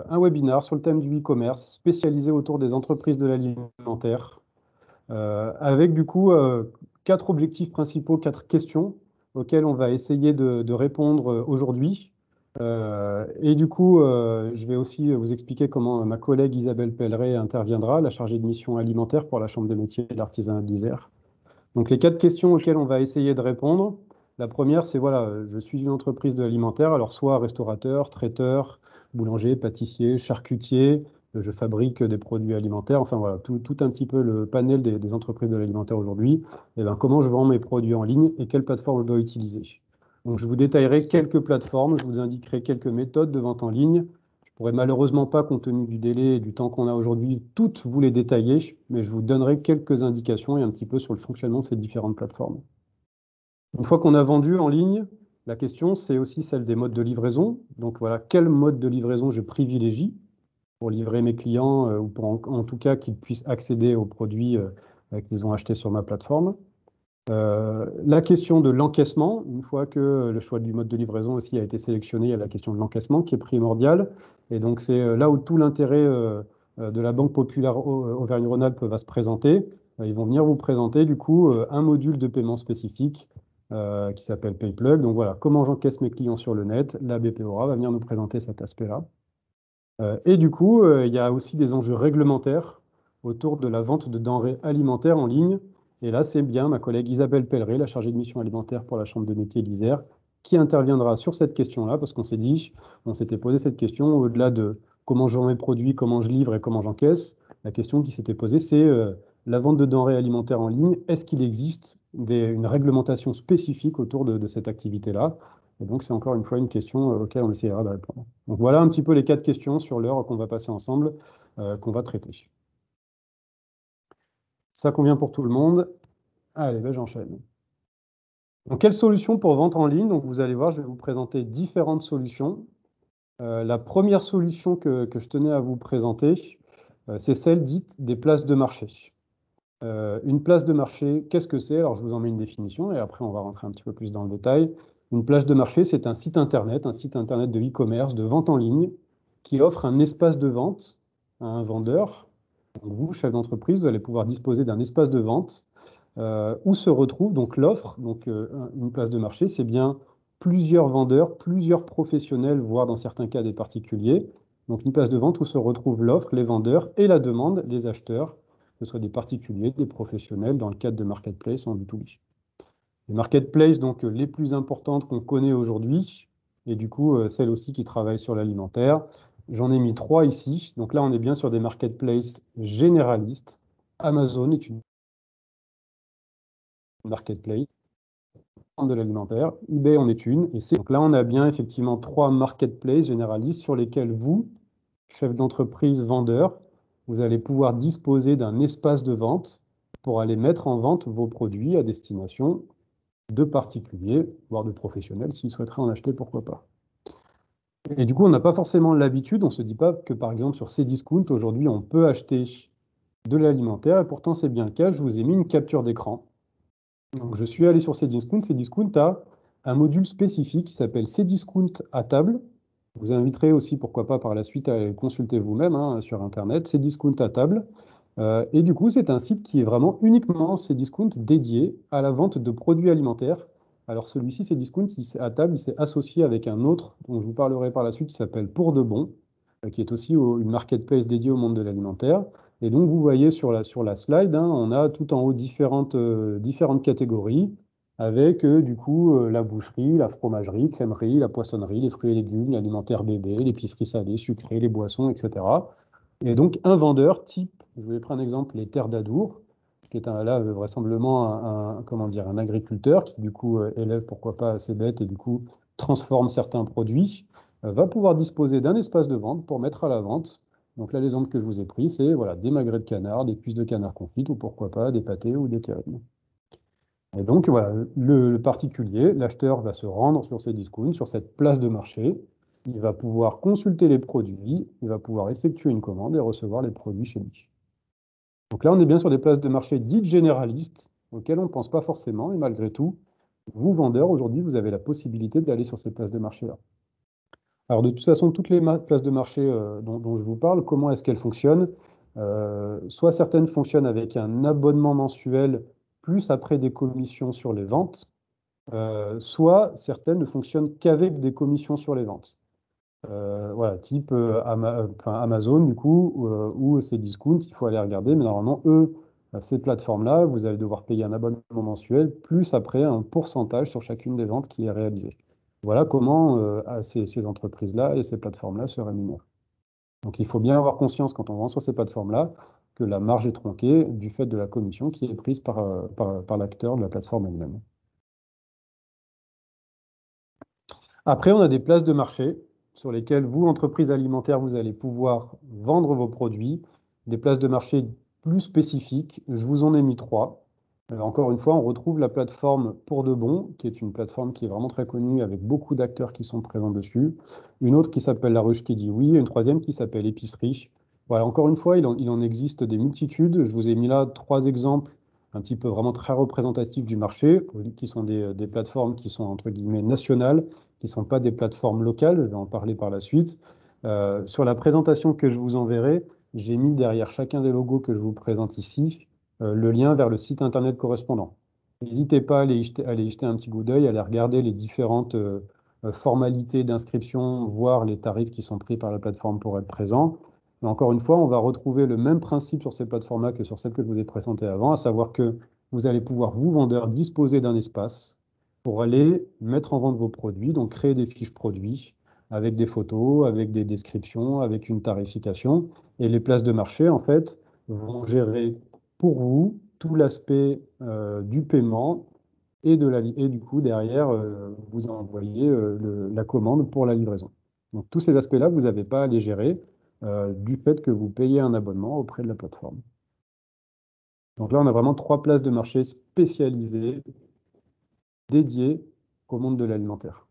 un webinar sur le thème du e-commerce spécialisé autour des entreprises de l'alimentaire, avec du coup 4 objectifs principaux, 4 questions auxquelles on va essayer de répondre aujourd'hui. Et du coup, je vais aussi vous expliquer comment ma collègue Isabelle Pelleret interviendra, la chargée de mission alimentaire pour la Chambre des métiers et de l'artisanat de l'Isère. Donc les 4 questions auxquelles on va essayer de répondre. La première, c'est voilà, je suis une entreprise de l'alimentaire, alors soit restaurateur, traiteur, boulanger, pâtissier, charcutier, je fabrique des produits alimentaires, enfin voilà, tout un petit peu le panel des entreprises de l'alimentaire aujourd'hui. Et ben, comment je vends mes produits en ligne et quelle plateforme je dois utiliser. Donc je vous détaillerai quelques plateformes, je vous indiquerai quelques méthodes de vente en ligne. Je pourrais malheureusement pas, compte tenu du délai et du temps qu'on a aujourd'hui, toutes vous les détailler, mais je vous donnerai quelques indications et un petit peu sur le fonctionnement de ces différentes plateformes. Une fois qu'on a vendu en ligne, la question, c'est aussi celle des modes de livraison. Donc voilà, quel mode de livraison je privilégie pour livrer mes clients ou pour en tout cas qu'ils puissent accéder aux produits qu'ils ont achetés sur ma plateforme. La question de l'encaissement, une fois que le choix du mode de livraison aussi a été sélectionné, il y a la question de l'encaissement qui est primordiale. Et donc c'est là où tout l'intérêt de la Banque Populaire Auvergne-Rhône-Alpes va se présenter. Ils vont venir vous présenter du coup un module de paiement spécifique qui s'appelle PayPlug. Donc voilà, comment j'encaisse mes clients sur le net. La BPORA va venir nous présenter cet aspect-là. Et du coup, il y a aussi des enjeux réglementaires autour de la vente de denrées alimentaires en ligne. Et là, c'est bien ma collègue Isabelle Pelleret, la chargée de mission alimentaire pour la Chambre de métiers de l'Isère, qui interviendra sur cette question-là, parce qu'on s'est dit, on s'était posé cette question, au-delà de comment je vends mes produits, comment je livre et comment j'encaisse, la question qui s'était posée, c'est la vente de denrées alimentaires en ligne. Est-ce qu'il existe une réglementation spécifique autour de cette activité-là? Et donc, c'est encore une fois une question auquel on essaiera de répondre. Donc, voilà un petit peu les 4 questions sur l'heure qu'on va passer ensemble, qu'on va traiter. Ça convient pour tout le monde. Allez, ben, j'enchaîne. Donc, quelle solution pour vente en ligne? Donc, vous allez voir, je vais vous présenter différentes solutions. La première solution que je tenais à vous présenter, c'est celle dite des places de marché. Une place de marché, qu'est-ce que c'est? Alors, je vous en mets une définition et après, on va rentrer un petit peu plus dans le détail. Une place de marché, c'est un site internet de e-commerce, de vente en ligne, qui offre un espace de vente à un vendeur. Donc, vous, chef d'entreprise, vous allez pouvoir disposer d'un espace de vente où se retrouve donc l'offre. Donc, une place de marché, c'est bien plusieurs vendeurs, plusieurs professionnels, voire dans certains cas des particuliers. Donc, une place de vente où se retrouve l'offre, les vendeurs et la demande, les acheteurs, que ce soit des particuliers, des professionnels, dans le cadre de marketplace en B2B. Les marketplaces, donc les plus importantes qu'on connaît aujourd'hui, et du coup celles aussi qui travaillent sur l'alimentaire. J'en ai mis 3 ici. Donc là, on est bien sur des marketplaces généralistes. Amazon est une marketplace de l'alimentaire. eBay en est une. Donc là, on a bien effectivement 3 marketplaces généralistes sur lesquels vous, chef d'entreprise, vendeur, vous allez pouvoir disposer d'un espace de vente pour aller mettre en vente vos produits à destination de particuliers, voire de professionnels, s'ils souhaiteraient en acheter, pourquoi pas. Et du coup, on n'a pas forcément l'habitude, on ne se dit pas que par exemple sur Cdiscount, aujourd'hui, on peut acheter de l'alimentaire, et pourtant c'est bien le cas, je vous ai mis une capture d'écran. Donc je suis allé sur Cdiscount, Cdiscount a un module spécifique qui s'appelle Cdiscount à table. Je vous inviterai aussi, pourquoi pas par la suite, à consulter vous-même hein, sur Internet, Cdiscount à table. Et du coup, c'est un site qui est vraiment uniquement Cdiscount dédié à la vente de produits alimentaires. Alors celui-ci, Cdiscount, à table, il s'est associé avec un autre dont je vous parlerai par la suite, qui s'appelle Pour de Bon, qui est aussi une marketplace dédiée au monde de l'alimentaire. Et donc, vous voyez sur la slide, hein, on a tout en haut différentes catégories, avec du coup la boucherie, la fromagerie, crèmerie, la poissonnerie, les fruits et légumes, l'alimentaire bébé, l'épicerie salée, sucrée, les boissons, etc. Et donc, un vendeur type, je vais prendre un exemple, les terres d'Adour, qui est là vraisemblablement comment dire, un agriculteur qui du coup élève, pourquoi pas, ses bêtes et du coup transforme certains produits, va pouvoir disposer d'un espace de vente pour mettre à la vente. Donc là, l'exemple que je vous ai pris, c'est voilà, des magrets de canard, des cuisses de canard confites ou pourquoi pas des pâtés ou des terrines. Et donc voilà, le particulier, l'acheteur va se rendre sur Cdiscount, sur cette place de marché. Il va pouvoir consulter les produits, il va pouvoir effectuer une commande et recevoir les produits chez lui. Donc là, on est bien sur des places de marché dites généralistes, auxquelles on ne pense pas forcément, et malgré tout, vous, vendeurs, aujourd'hui, vous avez la possibilité d'aller sur ces places de marché-là. Alors de toute façon, toutes les places de marché dont je vous parle, comment est-ce qu'elles fonctionnent? Soit certaines fonctionnent avec un abonnement mensuel, plus après des commissions sur les ventes, soit certaines ne fonctionnent qu'avec des commissions sur les ventes. Voilà, type enfin, Amazon, du coup, ou Cdiscount, il faut aller regarder, mais normalement, eux, ces plateformes-là, vous allez devoir payer un abonnement mensuel, plus après un pourcentage sur chacune des ventes qui est réalisée. Voilà comment ces entreprises-là et ces plateformes-là se rémunèrent. Donc il faut bien avoir conscience quand on vend sur ces plateformes-là que la marge est tronquée du fait de la commission qui est prise par l'acteur de la plateforme elle-même. Après, on a des places de marché sur lesquelles vous, entreprise alimentaire, vous allez pouvoir vendre vos produits. Des places de marché plus spécifiques. Je vous en ai mis trois. Encore une fois, on retrouve la plateforme Pour de Bon, qui est une plateforme qui est vraiment très connue avec beaucoup d'acteurs qui sont présents dessus. Une autre qui s'appelle La Ruche qui dit oui, et une troisième qui s'appelle Épicerie. Voilà, encore une fois, il en existe des multitudes. Je vous ai mis là trois exemples un petit peu vraiment très représentatifs du marché, qui sont des plateformes qui sont entre guillemets nationales, qui ne sont pas des plateformes locales, je vais en parler par la suite. Sur la présentation que je vous enverrai, j'ai mis derrière chacun des logos que je vous présente ici le lien vers le site internet correspondant. N'hésitez pas à aller jeter un petit coup d'œil, à aller regarder les différentes formalités d'inscription, voir les tarifs qui sont pris par la plateforme pour être présent. Mais encore une fois, on va retrouver le même principe sur ces plateformes-là que sur celles que je vous ai présentées avant, à savoir que vous allez pouvoir, vous, vendeurs, disposer d'un espace pour aller mettre en vente vos produits, donc créer des fiches produits avec des photos, avec des descriptions, avec une tarification. Et les places de marché, en fait, vont gérer pour vous tout l'aspect du paiement et du coup, derrière, vous envoyez la commande pour la livraison. Donc, tous ces aspects-là, vous n'avez pas à les gérer du fait que vous payez un abonnement auprès de la plateforme. Donc là, on a vraiment trois places de marché spécialisées, dédiées au monde de l'alimentaire.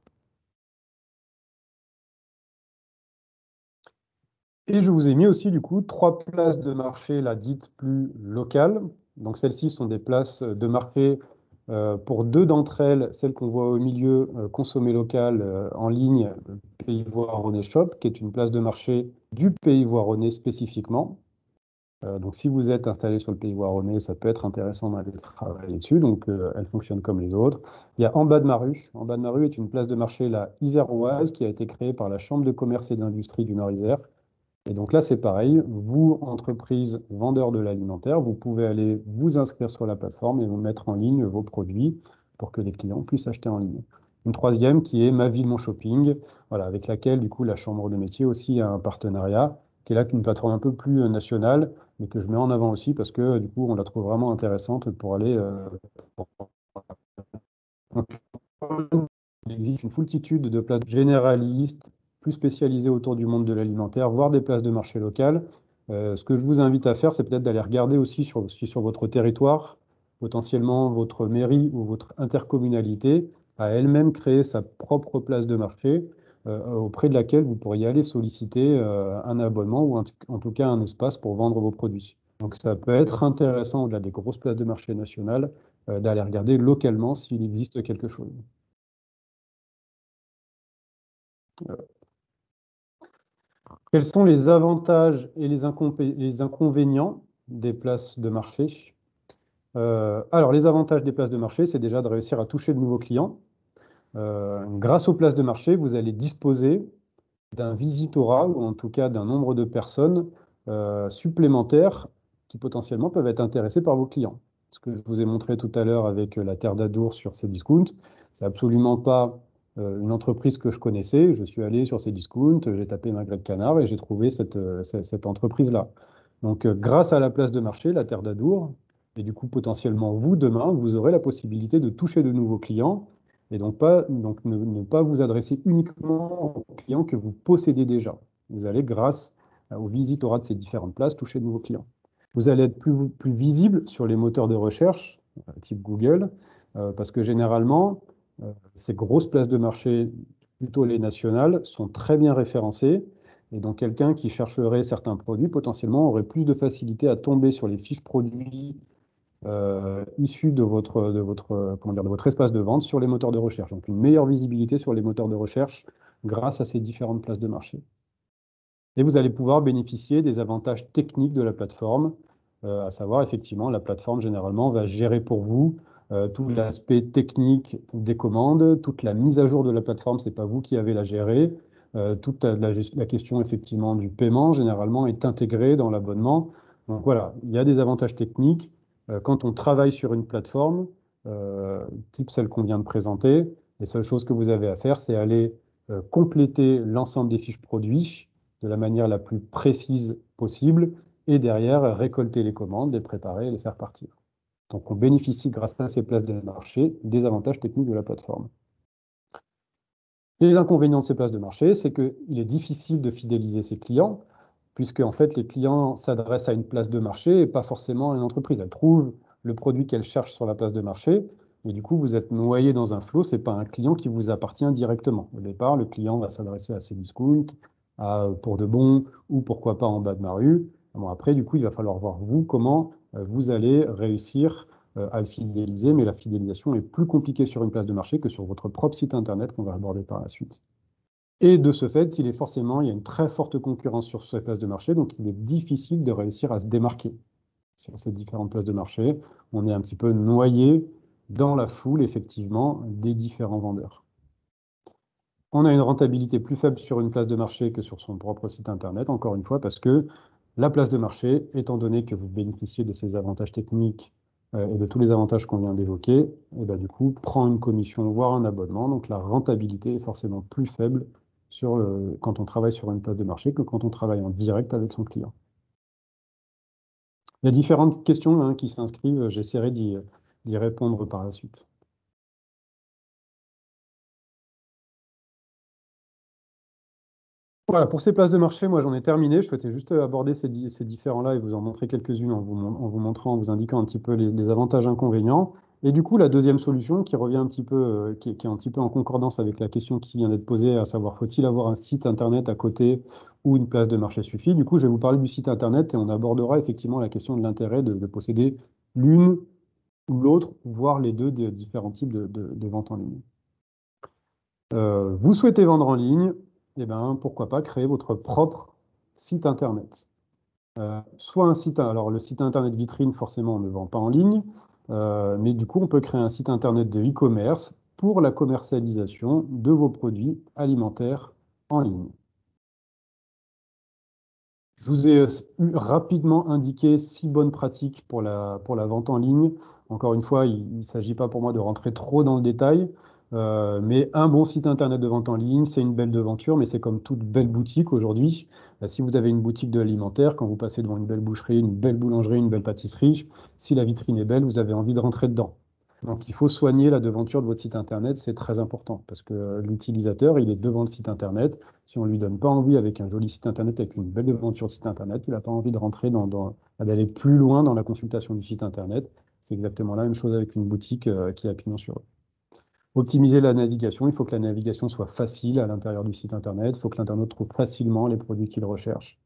Et je vous ai mis aussi, du coup, trois places de marché, là, dites plus locales. Donc, celles-ci sont des places de marché pour deux d'entre elles, celle qu'on voit au milieu, consommer local en ligne, Pays Voironnais Shop, qui est une place de marché du Pays Voironnais spécifiquement. Donc, si vous êtes installé sur le Pays Voironnais, ça peut être intéressant d'aller travailler dessus. Donc, elle fonctionne comme les autres. Il y a En bas de ma rue. En bas de ma rue est une place de marché, la iséroise, qui a été créée par la Chambre de commerce et d'industrie du Nord-Isère. Et donc là, c'est pareil. Vous, entreprise, vendeur de l'alimentaire, vous pouvez aller vous inscrire sur la plateforme et vous mettre en ligne vos produits pour que les clients puissent acheter en ligne. Une troisième qui est Ma Ville, Mon Shopping, voilà, avec laquelle, du coup, la Chambre de métier aussi a un partenariat, qui est là une plateforme un peu plus nationale, mais que je mets en avant aussi parce que, du coup, on la trouve vraiment intéressante pour aller. Donc, il existe une foultitude de places généralistes, plus spécialisées autour du monde de l'alimentaire, voire des places de marché local. Ce que je vous invite à faire, c'est peut-être d'aller regarder aussi sur votre territoire, potentiellement votre mairie ou votre intercommunalité, à elle-même créer sa propre place de marché, auprès de laquelle vous pourriez aller solliciter un abonnement ou en tout cas un espace pour vendre vos produits. Donc ça peut être intéressant, au-delà des grosses places de marché nationales, d'aller regarder localement s'il existe quelque chose. Quels sont les avantages et les inconvénients des places de marché? Alors, les avantages des places de marché, c'est déjà de réussir à toucher de nouveaux clients. Grâce aux places de marché, vous allez disposer d'un visitorat, ou en tout cas d'un nombre de personnes supplémentaires qui potentiellement peuvent être intéressées par vos clients. Ce que je vous ai montré tout à l'heure avec la Terre d'Adour sur Cdiscount, c'est absolument pas une entreprise que je connaissais. Je suis allé sur Cdiscount, j'ai tapé Magret de Canard et j'ai trouvé cette entreprise-là. Donc, grâce à la place de marché, la Terre d'Adour, et du coup potentiellement vous, demain, vous aurez la possibilité de toucher de nouveaux clients et donc, ne pas vous adresser uniquement aux clients que vous possédez déjà. Vous allez, grâce aux visitorat de ces différentes places, toucher de nouveaux clients. Vous allez être plus visible sur les moteurs de recherche, type Google, parce que généralement, ces grosses places de marché, plutôt les nationales, sont très bien référencées. Et donc, quelqu'un qui chercherait certains produits, potentiellement, aurait plus de facilité à tomber sur les fiches produits issus comment dire, de votre espace de vente sur les moteurs de recherche. Donc une meilleure visibilité sur les moteurs de recherche grâce à ces différentes places de marché. Et vous allez pouvoir bénéficier des avantages techniques de la plateforme, à savoir, effectivement, la plateforme, généralement, va gérer pour vous tout l'aspect technique des commandes, toute la mise à jour de la plateforme, ce n'est pas vous qui avez la gérer. Toute la question, effectivement, du paiement, généralement, est intégrée dans l'abonnement. Donc voilà, il y a des avantages techniques. Quand on travaille sur une plateforme, type celle qu'on vient de présenter, les seules choses que vous avez à faire, c'est aller compléter l'ensemble des fiches produits de la manière la plus précise possible et derrière récolter les commandes, les préparer et les faire partir. Donc on bénéficie grâce à ces places de marché des avantages techniques de la plateforme. Les inconvénients de ces places de marché, c'est qu'il est difficile de fidéliser ses clients, puisque en fait les clients s'adressent à une place de marché et pas forcément à une entreprise. Elles trouvent le produit qu'elles cherchent sur la place de marché, et du coup vous êtes noyé dans un flot, ce n'est pas un client qui vous appartient directement. Au départ, le client va s'adresser à Cdiscount, à Pour de Bon, ou pourquoi pas En Bas de ma rue. Bon, après, du coup, il va falloir voir vous comment vous allez réussir à le fidéliser, mais la fidélisation est plus compliquée sur une place de marché que sur votre propre site internet qu'on va aborder par la suite. Et de ce fait, il y a une très forte concurrence sur ces places de marché, donc il est difficile de réussir à se démarquer sur ces différentes places de marché. On est un petit peu noyé dans la foule, effectivement, des différents vendeurs. On a une rentabilité plus faible sur une place de marché que sur son propre site internet, encore une fois, parce que la place de marché, étant donné que vous bénéficiez de ces avantages techniques et de tous les avantages qu'on vient d'évoquer, et ben, du coup, prend une commission, voire un abonnement. Donc la rentabilité est forcément plus faible quand on travaille sur une place de marché que quand on travaille en direct avec son client. Il y a différentes questions qui s'inscrivent, j'essaierai d'y répondre par la suite. Voilà, pour ces places de marché, moi j'en ai terminé. Je souhaitais juste aborder ces différents-là et vous en montrer quelques-unes en vous montrant, en vous indiquant un petit peu les avantages et inconvénients. Et du coup, la deuxième solution qui revient un petit peu, qui est un petit peu en concordance avec la question qui vient d'être posée, à savoir faut-il avoir un site internet à côté ou une place de marché suffit? Du coup, je vais vous parler du site internet et on abordera effectivement la question de l'intérêt de posséder l'une ou l'autre, voire les deux des différents types de vente en ligne. Vous souhaitez vendre en ligne, eh ben, pourquoi pas créer votre propre site internet. Soit un site, alors le site internet vitrine, forcément, on ne vend pas en ligne, mais du coup, on peut créer un site internet de e-commerce pour la commercialisation de vos produits alimentaires en ligne. Je vous ai rapidement indiqué 6 bonnes pratiques pour la vente en ligne. Encore une fois, il ne s'agit pas pour moi de rentrer trop dans le détail, mais un bon site internet de vente en ligne, c'est une belle devanture, mais c'est comme toute belle boutique aujourd'hui. Si vous avez une boutique de l'alimentaire, quand vous passez devant une belle boucherie, une belle boulangerie, une belle pâtisserie, si la vitrine est belle, vous avez envie de rentrer dedans. Donc, il faut soigner la devanture de votre site internet, c'est très important parce que l'utilisateur, il est devant le site internet. Si on ne lui donne pas envie avec un joli site internet, avec une belle devanture site internet, il n'a pas envie de rentrer d'aller plus loin dans la consultation du site internet. C'est exactement la même chose avec une boutique qui a pignon sur rue. Optimiser la navigation, il faut que la navigation soit facile à l'intérieur du site internet, il faut que l'internaute trouve facilement les produits qu'il recherche.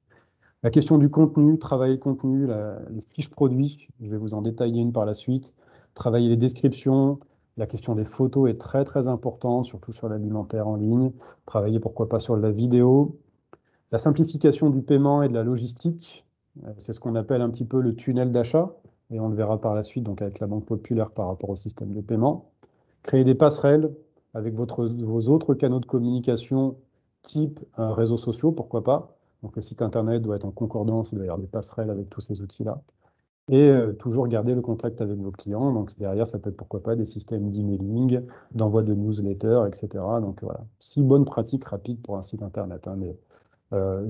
La question du contenu, travailler le contenu, les fiches produits, je vais vous en détailler une par la suite. Travailler les descriptions, la question des photos est très très importante, surtout sur l'alimentaire en ligne. Travailler pourquoi pas sur la vidéo. La simplification du paiement et de la logistique, c'est ce qu'on appelle un petit peu le tunnel d'achat, et on le verra par la suite donc avec la Banque Populaire par rapport au système de paiement. Créer des passerelles avec vos autres canaux de communication, type réseaux sociaux, pourquoi pas. Donc le site internet doit être en concordance, il doit y avoir des passerelles avec tous ces outils-là. Et toujours garder le contact avec vos clients. Donc derrière, ça peut être pourquoi pas des systèmes d'emailing, d'envoi de newsletters, etc. Donc voilà, 6 bonnes pratiques rapides pour un site internet. Mais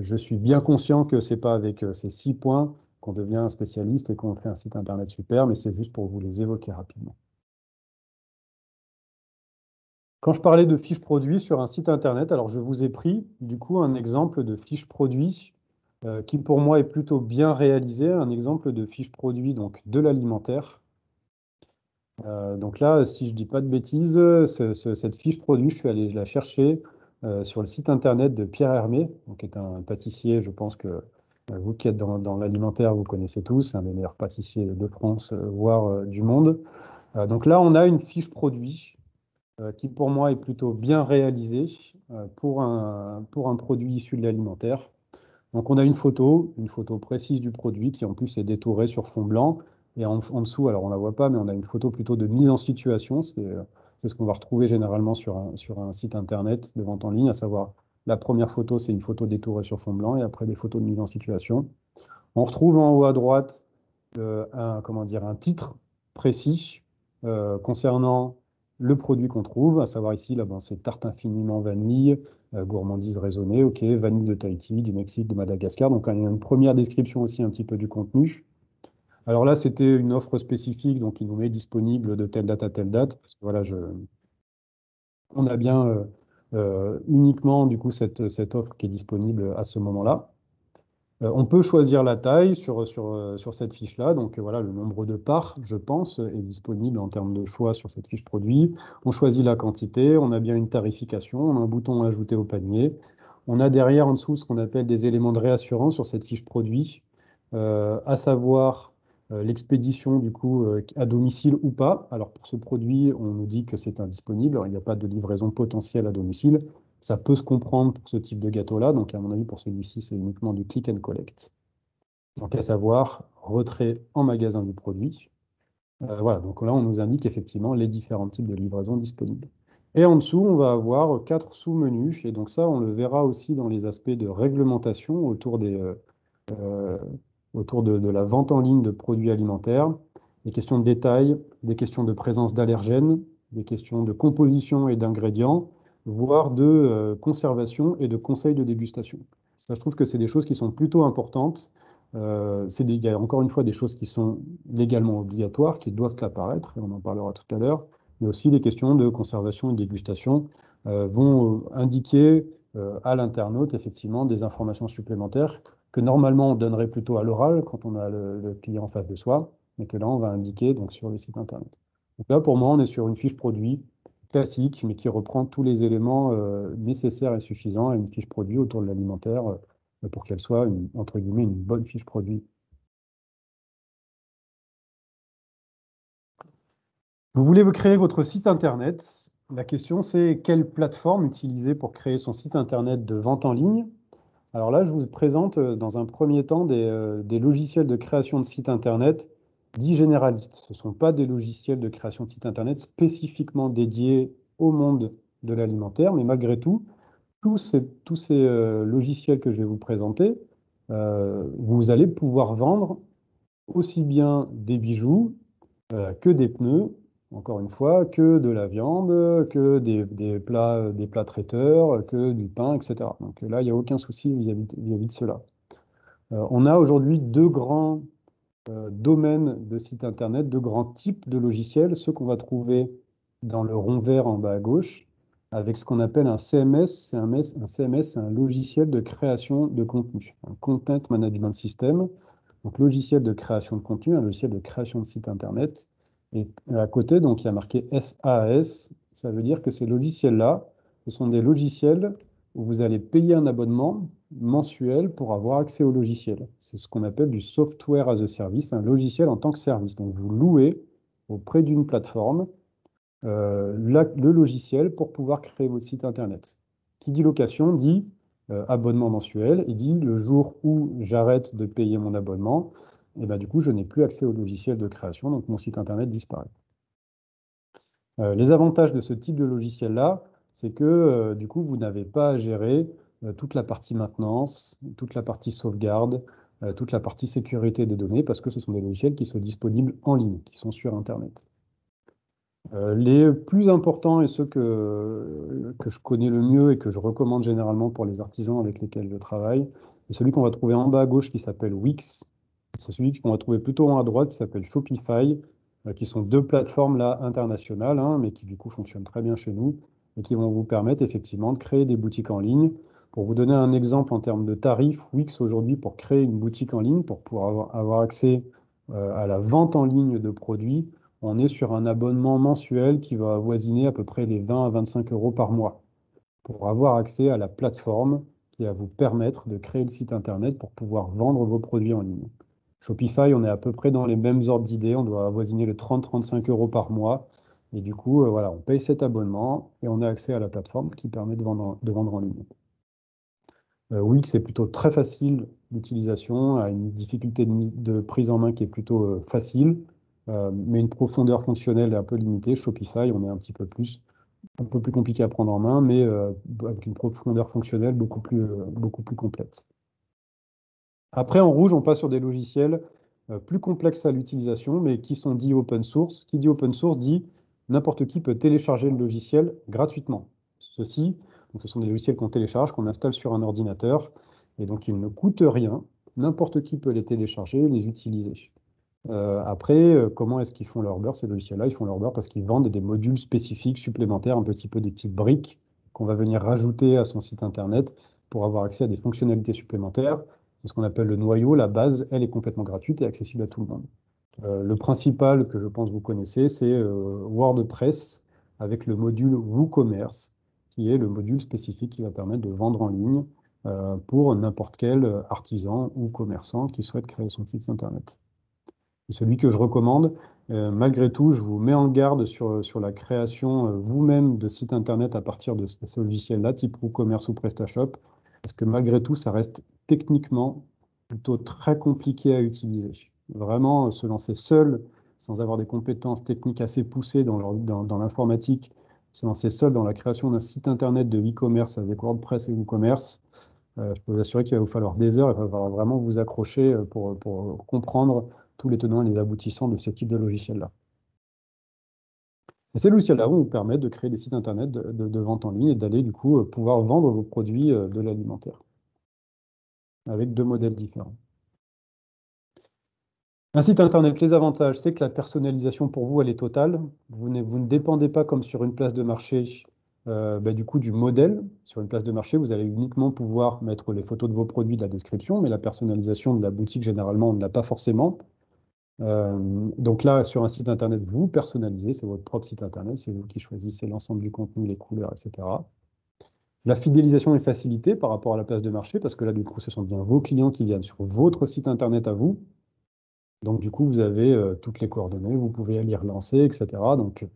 je suis bien conscient que ce n'est pas avec ces 6 points qu'on devient un spécialiste et qu'on fait un site internet super, mais c'est juste pour vous les évoquer rapidement. Quand je parlais de fiches produits sur un site internet, alors je vous ai pris du coup un exemple de fiche produit qui pour moi est plutôt bien réalisé, un exemple de fiche produit donc de l'alimentaire. Donc là, si je ne dis pas de bêtises, cette fiche produit, je suis allé la chercher sur le site internet de Pierre Hermé, donc, qui est un pâtissier, je pense que vous qui êtes dans l'alimentaire, vous connaissez tous, un des meilleurs pâtissiers de France, voire du monde. Donc là, on a une fiche produit qui pour moi est plutôt bien réalisé pour un produit issu de l'alimentaire. Donc on a une photo précise du produit qui en plus est détourée sur fond blanc. Et en dessous, alors on ne la voit pas, mais on a une photo plutôt de mise en situation. C'est ce qu'on va retrouver généralement sur un site internet de vente en ligne, à savoir la première photo, c'est une photo détourée sur fond blanc et après des photos de mise en situation. On retrouve en haut à droite comment dire, un titre précis concernant le produit qu'on trouve, à savoir ici, là, bon, c'est tarte infiniment vanille, gourmandise raisonnée, ok, vanille de Tahiti, du Mexique, de Madagascar. Donc, il y a une première description aussi un petit peu du contenu. Alors là, c'était une offre spécifique, donc il nous met disponible de telle date à telle date. Parce que, voilà, on a bien uniquement du coup cette offre qui est disponible à ce moment-là. On peut choisir la taille sur cette fiche-là. Donc voilà, le nombre de parts, je pense, est disponible en termes de choix sur cette fiche produit. On choisit la quantité, on a bien une tarification, on a un bouton ajouter au panier. On a derrière en dessous ce qu'on appelle des éléments de réassurance sur cette fiche produit, à savoir l'expédition du coup à domicile ou pas. Alors pour ce produit, on nous dit que c'est indisponible. Alors, il n'y a pas de livraison potentielle à domicile. Ça peut se comprendre pour ce type de gâteau-là. Donc, à mon avis, pour celui-ci, c'est uniquement du click and collect. Donc, à savoir, retrait en magasin du produit. Voilà, donc là, on nous indique effectivement les différents types de livraison disponibles. Et en dessous, on va avoir 4 sous-menus. Et donc ça, on le verra aussi dans les aspects de réglementation euh, autour de la vente en ligne de produits alimentaires, des questions de détail, des questions de présence d'allergènes, des questions de composition et d'ingrédients, voire de conservation et de conseils de dégustation. Ça, je trouve que c'est des choses qui sont plutôt importantes. Il y a encore une fois des choses qui sont légalement obligatoires, qui doivent apparaître, et on en parlera tout à l'heure, mais aussi les questions de conservation et de dégustation vont indiquer à l'internaute effectivement des informations supplémentaires que normalement on donnerait plutôt à l'oral quand on a le client en face de soi, mais que là on va indiquer donc, sur le site internet. Donc là pour moi on est sur une fiche produit classique, mais qui reprend tous les éléments nécessaires et suffisants à une fiche produit autour de l'alimentaire pour qu'elle soit, entre guillemets, une bonne fiche produit. Vous voulez vous créer votre site internet. La question c'est quelle plateforme utiliser pour créer son site internet de vente en ligne. Alors là, je vous présente dans un premier temps des logiciels de création de sites internet dits généralistes. Ce ne sont pas des logiciels de création de sites internet spécifiquement dédiés au monde de l'alimentaire, mais malgré tout, tous ces logiciels que je vais vous présenter, vous allez pouvoir vendre aussi bien des bijoux que des pneus, encore une fois, que de la viande, que des plats traiteurs, que du pain, etc. Donc là, il n'y a aucun souci vis-à-vis de cela. On a aujourd'hui deux grands domaines de sites internet, deux grands types de logiciels, ceux qu'on va trouver dans le rond vert en bas à gauche, avec ce qu'on appelle un CMS. Un CMS, c'est un logiciel de création de contenu, un Content Management System. Donc, logiciel de création de contenu, un logiciel de création de site internet. Et à côté, donc, il y a marqué SaaS. Ça veut dire que ces logiciels-là, ce sont des logiciels où vous allez payer un abonnement mensuel pour avoir accès au logiciel. C'est ce qu'on appelle du software as a service, un logiciel en tant que service. Donc, vous louez auprès d'une plateforme le logiciel pour pouvoir créer votre site internet. Qui dit location dit abonnement mensuel et dit le jour où j'arrête de payer mon abonnement, et ben, du coup, je n'ai plus accès au logiciel de création, donc mon site internet disparaît. Les avantages de ce type de logiciel-là, c'est que du coup, vous n'avez pas à gérer toute la partie maintenance, toute la partie sauvegarde, toute la partie sécurité des données, parce que ce sont des logiciels qui sont disponibles en ligne, qui sont sur Internet. Les plus importants et ceux que je connais le mieux et que je recommande généralement pour les artisans avec lesquels je travaille, c'est celui qu'on va trouver en bas à gauche qui s'appelle Wix. C'est celui qu'on va trouver plutôt en haut à droite qui s'appelle Shopify, qui sont deux plateformes là internationales, hein, mais qui du coup fonctionnent très bien chez nous et qui vont vous permettre effectivement de créer des boutiques en ligne. Pour vous donner un exemple en termes de tarifs, Wix aujourd'hui pour créer une boutique en ligne, pour pouvoir avoir accès à la vente en ligne de produits, on est sur un abonnement mensuel qui va avoisiner à peu près les 20 à 25 euros par mois pour avoir accès à la plateforme qui va vous permettre de créer le site internet pour pouvoir vendre vos produits en ligne. Shopify, on est à peu près dans les mêmes ordres d'idées, on doit avoisiner les 30-35 euros par mois. Et du coup, voilà, on paye cet abonnement et on a accès à la plateforme qui permet de vendre en ligne. Wix est plutôt très facile d'utilisation, a une difficulté de prise en main qui est plutôt facile, mais une profondeur fonctionnelle est un peu limitée. Shopify, on est un peu plus compliqué à prendre en main, mais avec une profondeur fonctionnelle beaucoup plus complète. Après, en rouge, on passe sur des logiciels plus complexes à l'utilisation, mais qui sont dits open source. Qui dit open source dit n'importe qui peut télécharger le logiciel gratuitement. Donc, ce sont des logiciels qu'on télécharge, qu'on installe sur un ordinateur, et donc ils ne coûtent rien. N'importe qui peut les télécharger et les utiliser. Après, comment est-ce qu'ils font leur beurre, ces logiciels-là? Ils font leur beurre parce qu'ils vendent des modules spécifiques supplémentaires, un petit peu des petites briques qu'on va venir rajouter à son site internet pour avoir accès à des fonctionnalités supplémentaires. Ce qu'on appelle le noyau, la base, elle est complètement gratuite et accessible à tout le monde. Le principal que je pense vous connaissez, c'est WordPress avec le module WooCommerce, qui est le module spécifique qui va permettre de vendre en ligne pour n'importe quel artisan ou commerçant qui souhaite créer son site internet. C'est celui que je recommande. Malgré tout, je vous mets en garde sur la création vous-même de sites internet à partir de ce logiciel-là, type WooCommerce ou PrestaShop, parce que malgré tout, ça reste techniquement plutôt très compliqué à utiliser. Vraiment, se lancer seul, sans avoir des compétences techniques assez poussées dans l'informatique, se lancer seul dans la création d'un site internet de e-commerce avec WordPress et WooCommerce, je peux vous assurer qu'il va vous falloir des heures, il va falloir vraiment vous accrocher pour comprendre tous les tenants et les aboutissants de ce type de logiciel-là. Et ces logiciels-là vont vous permettre de créer des sites internet de vente en ligne et d'aller du coup pouvoir vendre vos produits de l'alimentaire avec deux modèles différents. Un site internet, les avantages, c'est que la personnalisation pour vous, elle est totale. Vous ne dépendez pas comme sur une place de marché du coup du modèle. Sur une place de marché, vous allez uniquement pouvoir mettre les photos de vos produits, de la description, mais la personnalisation de la boutique, généralement, on ne l'a pas forcément. Donc là, sur un site internet, vous personnalisez, c'est votre propre site internet, c'est vous qui choisissez l'ensemble du contenu, les couleurs, etc. La fidélisation est facilitée par rapport à la place de marché, parce que là, du coup, ce sont bien vos clients qui viennent sur votre site internet à vous. Donc, du coup, vous avez toutes les coordonnées, vous pouvez aller relancer, etc. Donc,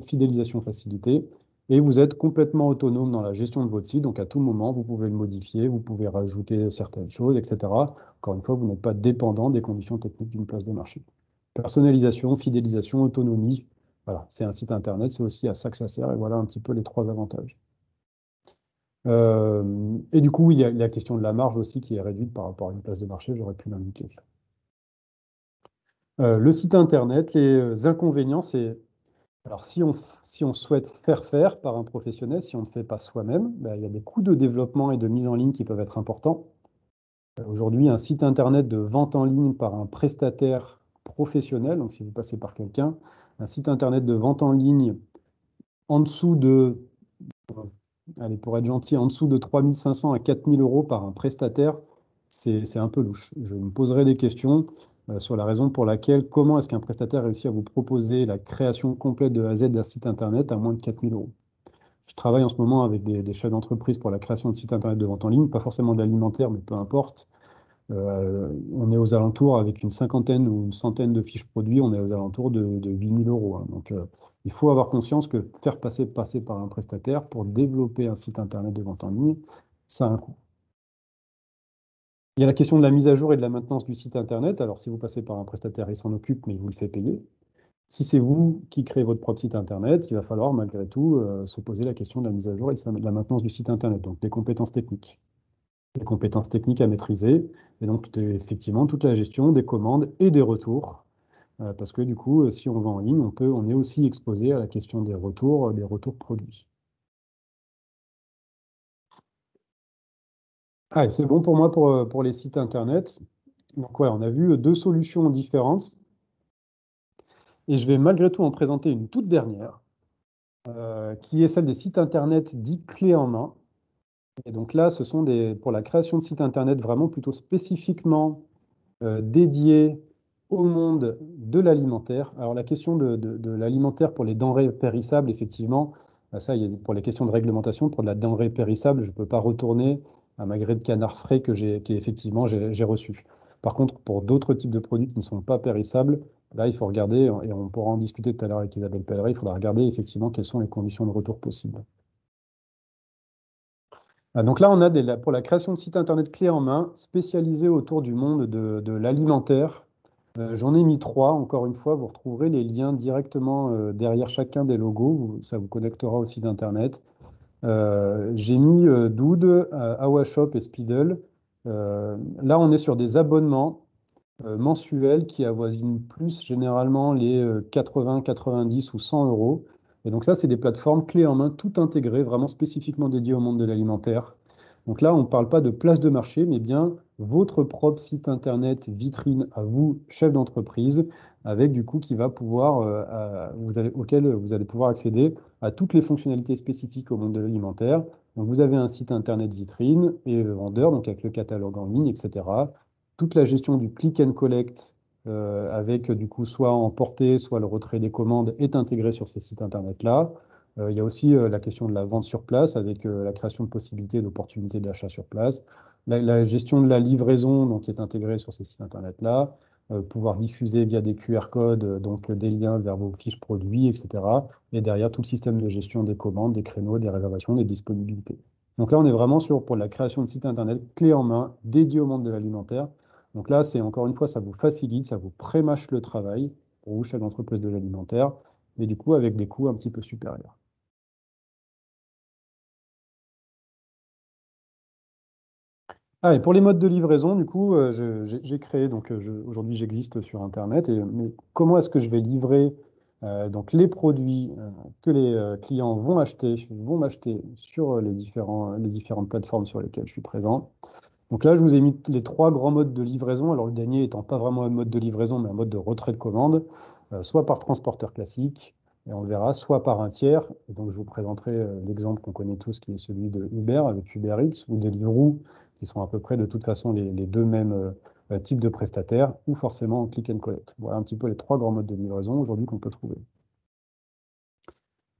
fidélisation facilitée. Et vous êtes complètement autonome dans la gestion de votre site. Donc, à tout moment, vous pouvez le modifier, vous pouvez rajouter certaines choses, etc. Encore une fois, vous n'êtes pas dépendant des conditions techniques d'une place de marché. Personnalisation, fidélisation, autonomie. Voilà, c'est un site internet, c'est aussi à ça que ça sert. Et voilà un petit peu les trois avantages. Et du coup, il y a la question de la marge aussi qui est réduite par rapport à une place de marché, j'aurais pu l'indiquer. Le site internet, les inconvénients, c'est alors si on souhaite faire par un professionnel, si on ne fait pas soi-même, il y a des coûts de développement et de mise en ligne qui peuvent être importants. Aujourd'hui, un site internet de vente en ligne par un prestataire professionnel, donc si vous passez par quelqu'un, un site internet de vente en ligne en dessous de, allez, pour être gentil, en dessous de 3 500 à 4 000 euros par un prestataire, c'est un peu louche. Je me poserai des questions sur la raison pour laquelle, comment est-ce qu'un prestataire réussit à vous proposer la création complète de A à Z d'un site internet à moins de 4 000 euros. Je travaille en ce moment avec des chefs d'entreprise pour la création de sites internet de vente en ligne, pas forcément de l'alimentaire, mais peu importe. On est aux alentours, avec une cinquantaine ou une centaine de fiches produits, on est aux alentours de 8 000 euros. Hein. Donc, il faut avoir conscience que faire passer par un prestataire pour développer un site internet de vente en ligne, ça a un coût. Il y a la question de la mise à jour et de la maintenance du site internet. Alors, si vous passez par un prestataire, il s'en occupe, mais il vous le fait payer. Si c'est vous qui créez votre propre site internet, il va falloir malgré tout se poser la question de la mise à jour et de la maintenance du site internet, donc des compétences techniques. Les compétences techniques à maîtriser, et donc effectivement toute la gestion des commandes et des retours, parce que du coup, si on vend en ligne, on est aussi exposé à la question des retours produits. Ah, et c'est bon pour moi pour les sites internet. Donc ouais, on a vu deux solutions différentes, et je vais malgré tout en présenter une toute dernière, qui est celle des sites internet dits clés en main. Et donc là, ce sont pour la création de sites internet vraiment plutôt spécifiquement dédiés au monde de l'alimentaire. Alors la question de l'alimentaire pour les denrées périssables, effectivement, ça, pour les questions de réglementation, pour de la denrée périssable, je ne peux pas retourner à ma grille de canard frais que effectivement j'ai reçu. Par contre, pour d'autres types de produits qui ne sont pas périssables, Là, il faut regarder, et on pourra en discuter tout à l'heure avec Isabelle Pellerin, il faudra regarder effectivement quelles sont les conditions de retour possibles. Donc là, on a pour la création de sites internet clés en main, spécialisés autour du monde de l'alimentaire. J'en ai mis 3, encore une fois, vous retrouverez les liens directement derrière chacun des logos, ça vous connectera au site internet. J'ai mis Dood, Awashop et Speedle. Là, on est sur des abonnements mensuels qui avoisinent plus généralement les 80, 90 ou 100 euros. Et donc ça, c'est des plateformes clés en main, tout intégrées, vraiment spécifiquement dédiées au monde de l'alimentaire. Donc là, on ne parle pas de place de marché, mais bien votre propre site internet vitrine à vous, chef d'entreprise, avec du coup qui va pouvoir, auquel vous allez pouvoir accéder à toutes les fonctionnalités spécifiques au monde de l'alimentaire. Donc vous avez un site internet vitrine et vendeur, donc avec le catalogue en ligne, etc. Toute la gestion du click and collect, avec du coup soit en portée, soit le retrait des commandes, est intégrée sur ces sites internet-là. Il y a aussi la question de la vente sur place, avec la création de possibilités d'opportunités d'achat sur place. La gestion de la livraison, donc, est intégrée sur ces sites internet-là. Pouvoir diffuser via des QR codes, donc des liens vers vos fiches produits, etc. Et derrière, tout le système de gestion des commandes, des créneaux, des réservations, des disponibilités. Donc là, on est vraiment pour la création de sites internet clés en main, dédiés au monde de l'alimentaire. Donc là, c'est encore une fois, ça vous facilite, ça vous prémâche le travail pour vous, chef d'entreprise de l'alimentaire, mais du coup, avec des coûts un petit peu supérieurs. Ah, et pour les modes de livraison, du coup, j'ai créé, donc aujourd'hui j'existe sur Internet, mais comment est-ce que je vais livrer donc les produits que les clients vont m'acheter sur les différentes plateformes sur lesquelles je suis présent. Donc là, je vous ai mis les 3 grands modes de livraison. Alors le dernier étant pas vraiment un mode de livraison, mais un mode de retrait de commande, soit par transporteur classique, et on le verra, soit par un tiers. Et donc je vous présenterai l'exemple qu'on connaît tous, qui est celui de Uber avec Uber Eats ou Deliveroo, qui sont à peu près de toute façon les deux mêmes types de prestataires, ou forcément en click and collect. Voilà un petit peu les 3 grands modes de livraison aujourd'hui qu'on peut trouver.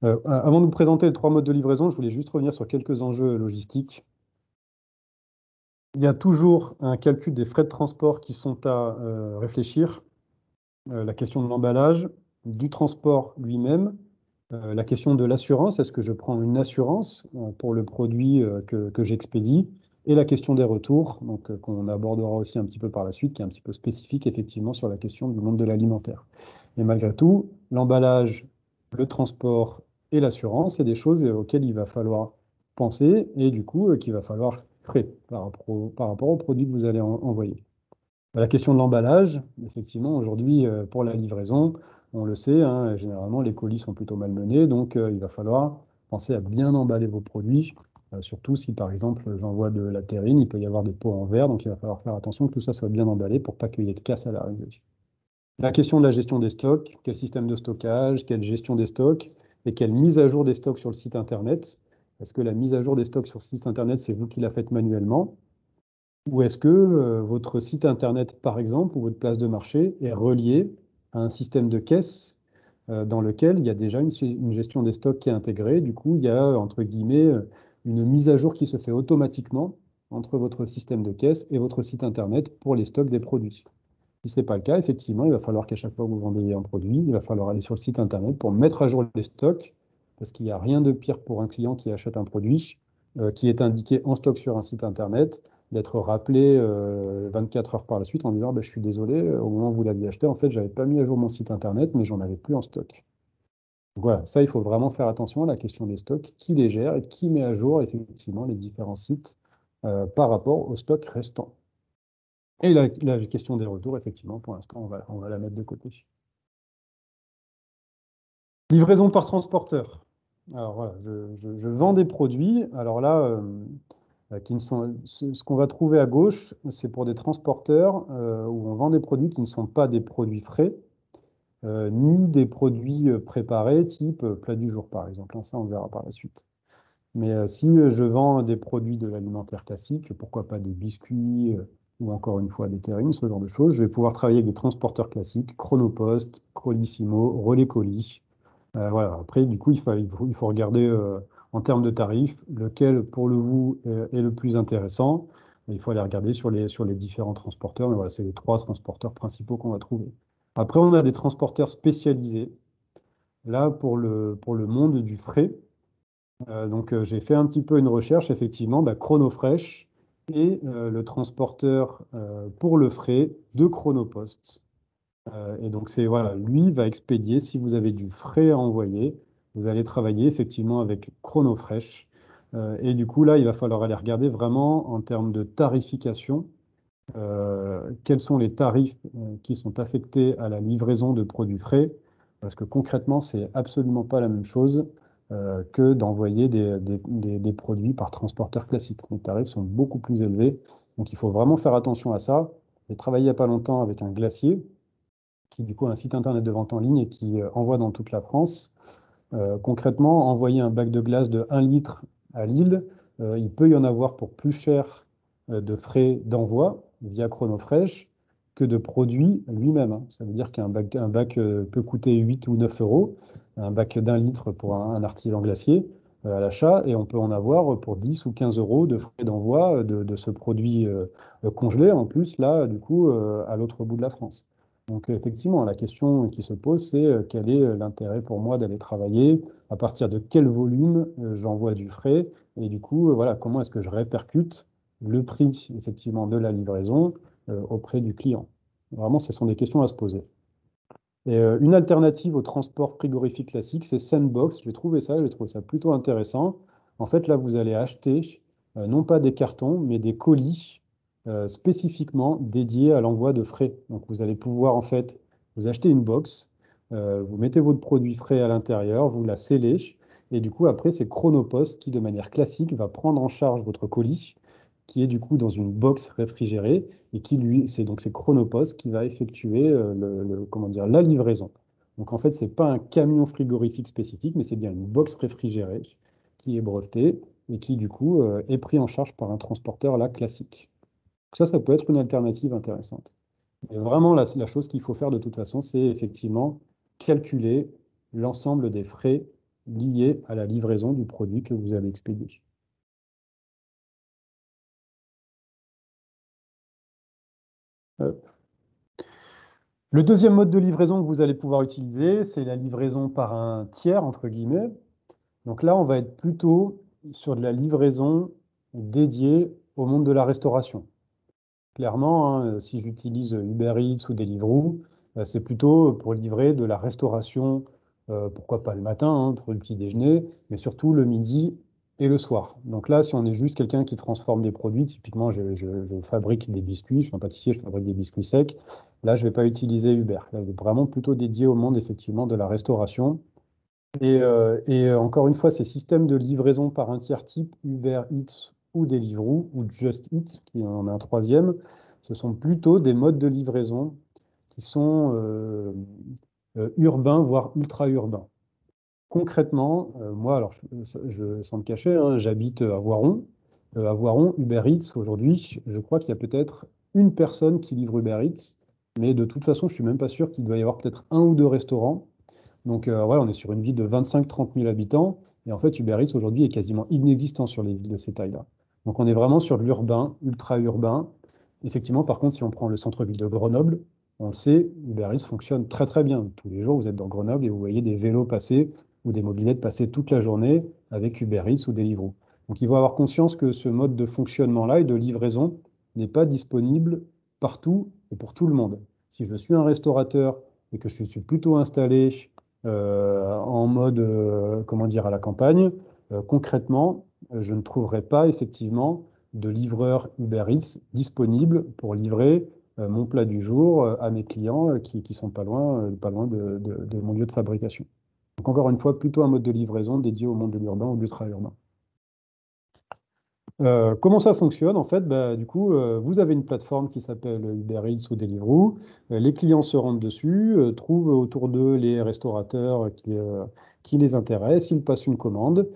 Avant de vous présenter les 3 modes de livraison, je voulais juste revenir sur quelques enjeux logistiques. Il y a toujours un calcul des frais de transport qui sont à réfléchir. La question de l'emballage, du transport lui-même, la question de l'assurance, est-ce que je prends une assurance pour le produit que j'expédie, et la question des retours, donc qu'on abordera aussi un petit peu par la suite, qui est un petit peu spécifique effectivement sur la question du monde de l'alimentaire. Et malgré tout, l'emballage, le transport et l'assurance, c'est des choses auxquelles il va falloir penser et du coup qu'il va falloir créer par rapport au produit que vous allez envoyer. La question de l'emballage, effectivement, aujourd'hui, pour la livraison, on le sait, hein, généralement, les colis sont plutôt malmenés, donc il va falloir penser à bien emballer vos produits, surtout si, par exemple, j'envoie de la terrine, il peut y avoir des pots en verre, donc il va falloir faire attention que tout ça soit bien emballé pour pas qu'il y ait de casse à l'arrivée. La question de la gestion des stocks, quel système de stockage, quelle gestion des stocks, et quelle mise à jour des stocks sur le site Internet. Est-ce que la mise à jour des stocks sur le site Internet, c'est vous qui la faites manuellement? Ou est-ce que votre site internet, par exemple, ou votre place de marché est relié à un système de caisse dans lequel il y a déjà une gestion des stocks qui est intégrée. Du coup, il y a, entre guillemets, une mise à jour qui se fait automatiquement entre votre système de caisse et votre site internet pour les stocks des produits. Si ce n'est pas le cas, effectivement, il va falloir qu'à chaque fois que vous vendez un produit, il va falloir aller sur le site internet pour mettre à jour les stocks, parce qu'il n'y a rien de pire pour un client qui achète un produit qui est indiqué en stock sur un site internet, d'être rappelé 24 heures par la suite en disant bah, je suis désolé, au moment où vous l'aviez acheté, en fait, je n'avais pas mis à jour mon site internet, mais j'en avais plus en stock. Donc voilà, ça, il faut vraiment faire attention à la question des stocks, qui les gère et qui met à jour effectivement les différents sites par rapport au stock restant. Et la question des retours, effectivement, pour l'instant, on va la mettre de côté. Livraison par transporteur. Alors voilà, je vends des produits. Alors là, qui ne sont, ce qu'on va trouver à gauche, c'est pour des transporteurs où on vend des produits qui ne sont pas des produits frais, ni des produits préparés, type plat du jour, par exemple. Ça, on verra par la suite. Mais si je vends des produits de l'alimentaire classique, pourquoi pas des biscuits ou encore une fois des terrines, ce genre de choses, je vais pouvoir travailler avec des transporteurs classiques, Chronopost, Colissimo, Relais Colis. Voilà. Après, du coup, il faut regarder en termes de tarifs lequel, pour le vous, est le plus intéressant. Il faut aller regarder sur les différents transporteurs. Mais voilà, c'est les 3 transporteurs principaux qu'on va trouver. Après, on a des transporteurs spécialisés. Là, pour le monde du frais, j'ai fait un petit peu une recherche, effectivement, Chronofresh et le transporteur pour le frais de Chronopost. Et donc, voilà, lui va expédier, si vous avez du frais à envoyer, vous allez travailler effectivement avec Chronofresh. Et du coup, là, il va falloir aller regarder vraiment en termes de tarification, quels sont les tarifs qui sont affectés à la livraison de produits frais, parce que concrètement, c'est absolument pas la même chose que d'envoyer des produits par transporteur classique. Les tarifs sont beaucoup plus élevés, donc il faut vraiment faire attention à ça. J'ai travaillé il n'y a pas longtemps avec un glacier qui du coup a un site internet de vente en ligne et qui envoie dans toute la France. Concrètement, envoyer un bac de glace de 1 litre à Lille, il peut y en avoir pour plus cher de frais d'envoi via Chronofresh que de produit lui-même, hein. Ça veut dire qu'un bac peut coûter 8 ou 9 euros, un bac d'1 litre pour un artisan glacier à l'achat, et on peut en avoir pour 10 ou 15 euros de frais d'envoi de ce produit congelé, en plus, là, du coup, à l'autre bout de la France. Donc effectivement, la question qui se pose, c'est quel est l'intérêt pour moi d'aller travailler, à partir de quel volume j'envoie du frais, et du coup, voilà, comment est-ce que je répercute le prix effectivement de la livraison auprès du client. Vraiment, ce sont des questions à se poser. Et une alternative au transport frigorifique classique, c'est Sandbox. J'ai trouvé ça plutôt intéressant. En fait, là, vous allez acheter non pas des cartons, mais des colis spécifiquement dédiés à l'envoi de frais. Donc, vous allez pouvoir, en fait, vous acheter une box, vous mettez votre produit frais à l'intérieur, vous la scellez, et du coup, après, c'est Chronopost qui, de manière classique, va prendre en charge votre colis, qui est du coup dans une box réfrigérée et qui lui, c'est Chronopost qui va effectuer comment dire, la livraison. Donc en fait, c'est pas un camion frigorifique spécifique, mais c'est bien une box réfrigérée qui est brevetée et qui du coup est pris en charge par un transporteur là classique. Donc ça peut être une alternative intéressante. Mais vraiment, la chose qu'il faut faire de toute façon, c'est effectivement calculer l'ensemble des frais liés à la livraison du produit que vous allez expédier. Euh, Le deuxième mode de livraison que vous allez pouvoir utiliser, c'est la livraison par un tiers, entre guillemets. Donc là, on va être plutôt sur de la livraison dédiée au monde de la restauration. Clairement, hein, si j'utilise Uber Eats ou Deliveroo, c'est plutôt pour livrer de la restauration, pourquoi pas le matin, hein, pour le petit déjeuner, mais surtout le midi et le soir. Donc là, si on est juste quelqu'un qui transforme des produits, typiquement, je fabrique des biscuits, je suis un pâtissier, je fabrique des biscuits secs, là, je ne vais pas utiliser Uber. Là, je vais vraiment plutôt dédié au monde, effectivement, de la restauration. Encore une fois, ces systèmes de livraison par un tiers type, Uber Eats ou Deliveroo, ou Just Eat, qui en a un troisième, ce sont plutôt des modes de livraison qui sont urbains, voire ultra-urbains. Concrètement, moi, alors, sans me cacher, hein, j'habite à Voiron. À Voiron, Uber Eats, aujourd'hui, je crois qu'il y a peut-être une personne qui livre Uber Eats, mais de toute façon, je suis même pas sûr qu'il doit y avoir peut-être un ou deux restaurants. Donc, ouais, on est sur une ville de 25-30 000 habitants. Et en fait, Uber Eats aujourd'hui est quasiment inexistant sur les villes de ces tailles-là. Donc, on est vraiment sur de l'urbain, ultra-urbain. Effectivement, par contre, si on prend le centre-ville de Grenoble, on le sait, Uber Eats fonctionne très très bien. Tous les jours, vous êtes dans Grenoble et vous voyez des vélos passer ou des mobylettes passer toute la journée avec Uber Eats ou Deliveroo. Donc, il faut avoir conscience que ce mode de fonctionnement-là et de livraison n'est pas disponible partout et pour tout le monde. Si je suis un restaurateur et que je suis plutôt installé en mode, comment dire, à la campagne, concrètement, je ne trouverai pas effectivement de livreur Uber Eats disponible pour livrer mon plat du jour à mes clients qui sont pas loin de mon lieu de fabrication. Donc encore une fois, plutôt un mode de livraison dédié au monde de l'urbain ou de l'ultra-urbain. Comment ça fonctionne? En fait, du coup, vous avez une plateforme qui s'appelle Uber Eats ou Deliveroo. Les clients se rendent dessus, trouvent autour d'eux les restaurateurs qui les intéressent, ils passent une commande.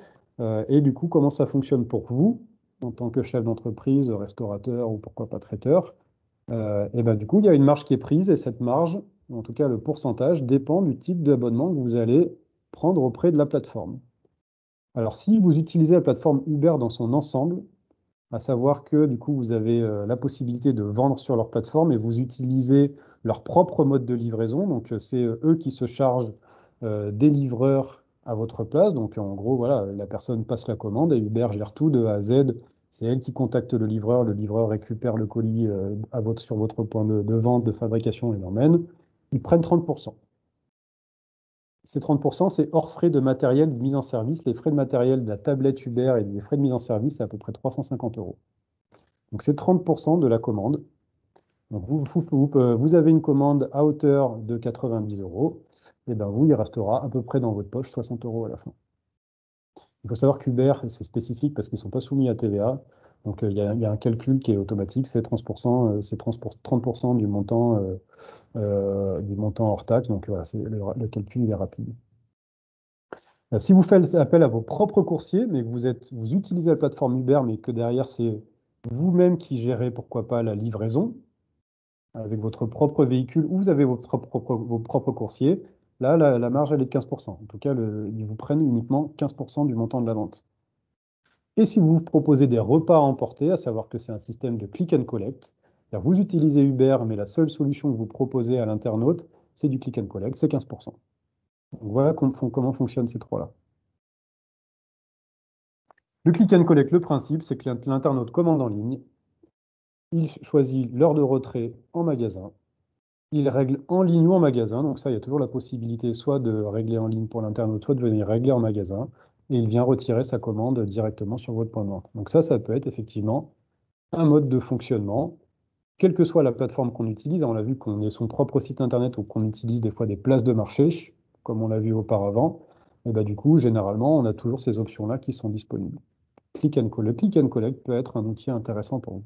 Et du coup, comment ça fonctionne pour vous, en tant que chef d'entreprise, restaurateur ou pourquoi pas traiteur? Et ben, du coup, il y a une marge qui est prise et cette marge, en tout cas le pourcentage, dépend du type d'abonnement que vous allez prendre auprès de la plateforme. Alors, si vous utilisez la plateforme Uber dans son ensemble, à savoir que du coup, vous avez la possibilité de vendre sur leur plateforme et vous utilisez leur propre mode de livraison. Donc, c'est eux qui se chargent des livreurs à votre place. Donc, en gros, voilà, la personne passe la commande et Uber gère tout de A à Z. C'est elle qui contacte le livreur récupère le colis sur votre point de vente, de fabrication et l'emmène. Ils prennent 30%. Ces 30%, c'est hors frais de matériel de mise en service. Les frais de matériel de la tablette Uber et les frais de mise en service, c'est à peu près 350 euros. Donc c'est 30% de la commande. Donc vous avez une commande à hauteur de 90 euros. Et bien vous, il restera à peu près dans votre poche 60 euros à la fin. Il faut savoir qu'Uber, c'est spécifique parce qu'ils ne sont pas soumis à TVA. Donc il y a un calcul qui est automatique, c'est 30%, c'est 30% du montant hors taxe. Donc voilà, le calcul il est rapide. Si vous faites appel à vos propres coursiers, mais que vous utilisez la plateforme Uber, mais que derrière c'est vous-même qui gérez, pourquoi pas, la livraison avec votre propre véhicule ou vous avez vos propres coursiers, là, la marge, elle est de 15%. En tout cas, ils vous prennent uniquement 15% du montant de la vente. Et si vous proposez des repas à emporter, à savoir que c'est un système de click and collect, c'est-à-dire vous utilisez Uber, mais la seule solution que vous proposez à l'internaute, c'est du click and collect, c'est 15%. Donc voilà comment fonctionnent ces trois-là. Le click and collect, le principe, c'est que l'internaute commande en ligne, il choisit l'heure de retrait en magasin, il règle en ligne ou en magasin, donc ça, il y a toujours la possibilité soit de régler en ligne pour l'internaute, soit de venir régler en magasin, et il vient retirer sa commande directement sur votre point de vente. Donc ça peut être effectivement un mode de fonctionnement, quelle que soit la plateforme qu'on utilise. On l'a vu qu'on ait son propre site internet ou qu'on utilise des fois des places de marché, comme on l'a vu auparavant, et bah, du coup, généralement, on a toujours ces options-là qui sont disponibles. Le click and collect peut être un outil intéressant pour vous.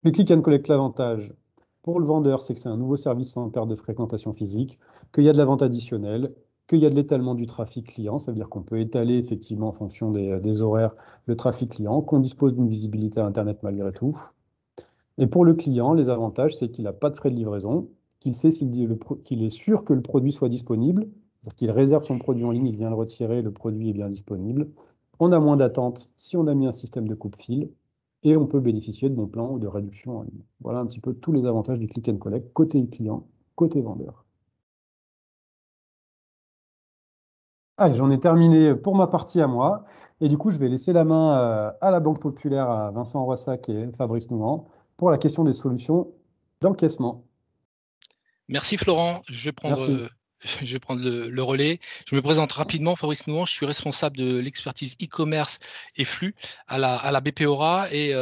Le click and collect, l'avantage pour le vendeur, c'est que c'est un nouveau service sans perte de fréquentation physique, qu'il y a de la vente additionnelle, qu'il y a de l'étalement du trafic client, ça veut dire qu'on peut étaler effectivement en fonction des horaires le trafic client, qu'on dispose d'une visibilité à Internet malgré tout. Et pour le client, les avantages, c'est qu'il n'a pas de frais de livraison, qu'il sait qu'il est sûr que le produit soit disponible, donc qu'il réserve son produit en ligne, il vient le retirer, le produit est bien disponible. On a moins d'attente si on a mis un système de coupe-fil, et on peut bénéficier de bons plans ou de réductions en ligne. Voilà un petit peu tous les avantages du click and collect, côté client, côté vendeur. Allez, j'en ai terminé pour ma partie à moi, et du coup, je vais laisser la main à la Banque Populaire, à Vincent Roissac et Fabrice Nouhan, pour la question des solutions d'encaissement. Merci Florent, je vais prendre, Merci. le relais. Je me présente rapidement, Fabrice Nouhan, je suis responsable de l'expertise e-commerce et flux à la BPORA et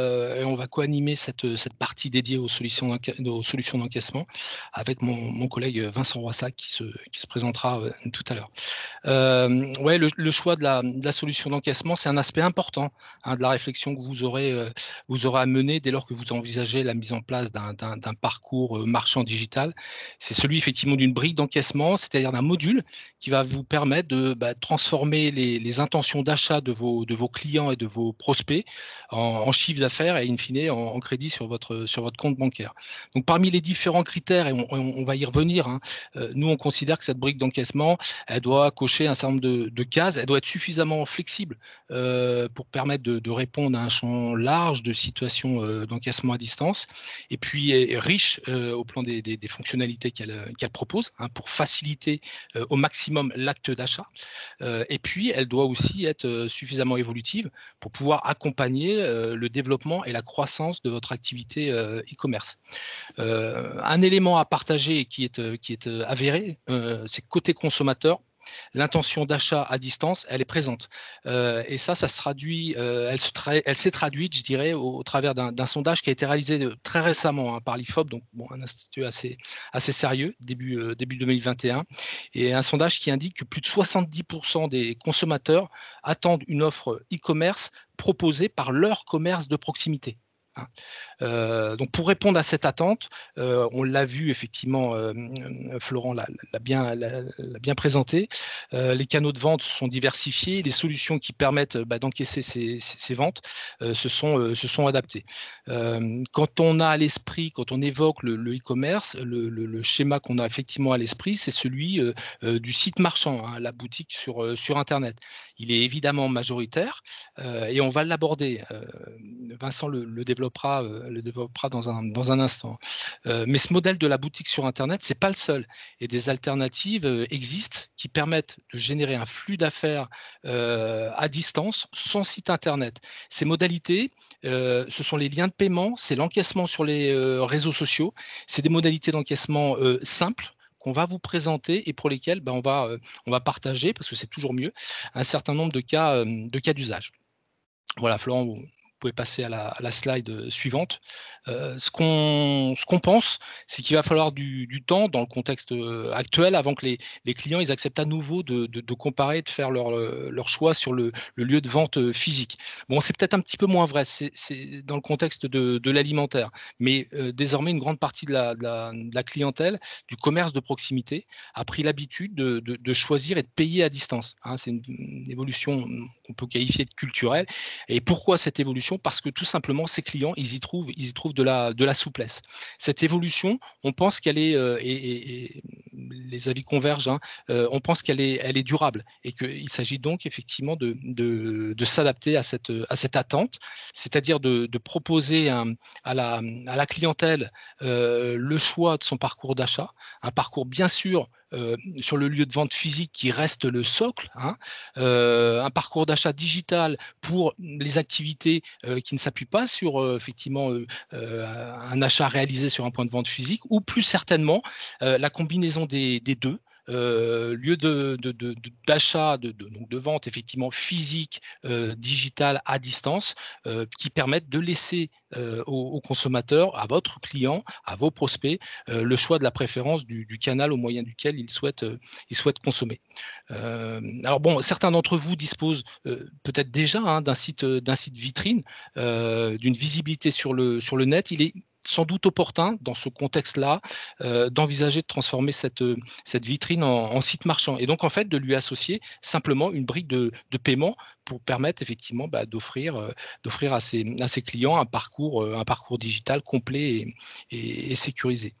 on va co-animer cette partie dédiée aux solutions d'encaissement avec mon collègue Vincent Roissac qui se présentera tout à l'heure. Ouais, le choix de la solution d'encaissement, c'est un aspect important de la réflexion que vous aurez à mener dès lors que vous envisagez la mise en place d'un parcours marchand digital. C'est celui effectivement d'une brique d'encaissement, c'est-à-dire d'un module qui va vous permettre de transformer les intentions d'achat de vos clients et de vos prospects en chiffre d'affaires et in fine en crédit sur votre compte bancaire. Donc parmi les différents critères, et on va y revenir, nous on considère que cette brique d'encaissement, elle doit cocher un certain nombre de cases, elle doit être suffisamment flexible pour permettre de répondre à un champ large de situations d'encaissement à distance, et puis est riche au plan des fonctionnalités qu'elle propose pour faciliter au maximum l'acte d'achat. Et puis, elle doit aussi être suffisamment évolutive pour pouvoir accompagner le développement et la croissance de votre activité e-commerce. Un élément à partager qui est avéré, c'est que côté consommateur, l'intention d'achat à distance, elle est présente. Et ça se traduit, elle s'est traduite, je dirais, au travers d'un sondage qui a été réalisé très récemment par l'IFOP, donc un institut assez sérieux, début 2021, et un sondage qui indique que plus de 70% des consommateurs attendent une offre e-commerce proposée par leur commerce de proximité. Donc pour répondre à cette attente, on l'a vu effectivement, Florent l'a bien présenté, les canaux de vente sont diversifiés, les solutions qui permettent d'encaisser ces ventes se sont adaptées. Quand on a à l'esprit, quand on évoque le e-commerce, le schéma qu'on a effectivement à l'esprit, c'est celui du site marchand, hein, la boutique sur Internet. Il est évidemment majoritaire et on va l'aborder. Vincent le développera dans un instant. Mais ce modèle de la boutique sur Internet, c'est pas le seul. Et des alternatives existent qui permettent de générer un flux d'affaires à distance sans site Internet. Ces modalités, ce sont les liens de paiement, c'est l'encaissement sur les réseaux sociaux, c'est des modalités d'encaissement simples qu'on va vous présenter et pour lesquelles on va partager, parce que c'est toujours mieux, un certain nombre de cas Voilà, Florent, vous pouvez passer à la slide suivante. Ce qu'on pense, c'est qu'il va falloir du temps dans le contexte actuel avant que les clients ils acceptent à nouveau de comparer, de faire leur choix sur le lieu de vente physique. Bon, c'est peut-être un petit peu moins vrai, c'est dans le contexte de l'alimentaire, mais désormais une grande partie de la clientèle du commerce de proximité a pris l'habitude de choisir et de payer à distance. Hein, c'est une évolution qu'on peut qualifier de culturelle. Et pourquoi cette évolution? Parce que tout simplement, ces clients, ils y trouvent de la souplesse. Cette évolution, on pense qu'elle est, et les avis convergent, hein, on pense elle est durable et qu'il s'agit donc effectivement de s'adapter à cette attente, c'est-à-dire de proposer à la clientèle le choix de son parcours d'achat, un parcours bien sûr sur le lieu de vente physique qui reste le socle, hein, un parcours d'achat digital pour les activités qui ne s'appuient pas sur effectivement un achat réalisé sur un point de vente physique, ou plus certainement la combinaison des deux. Lieu d'achat, donc de vente effectivement physique, digitale à distance, qui permettent de laisser aux consommateurs, à votre client, à vos prospects, le choix de la préférence du canal au moyen duquel ils souhaitent consommer. Alors bon, certains d'entre vous disposent peut-être déjà d'un site vitrine, d'une visibilité sur le net. Il est sans doute opportun, dans ce contexte-là, d'envisager de transformer cette vitrine en site marchand et donc en fait de lui associer simplement une brique de paiement pour permettre effectivement d'offrir à ses clients un parcours digital complet et sécurisé.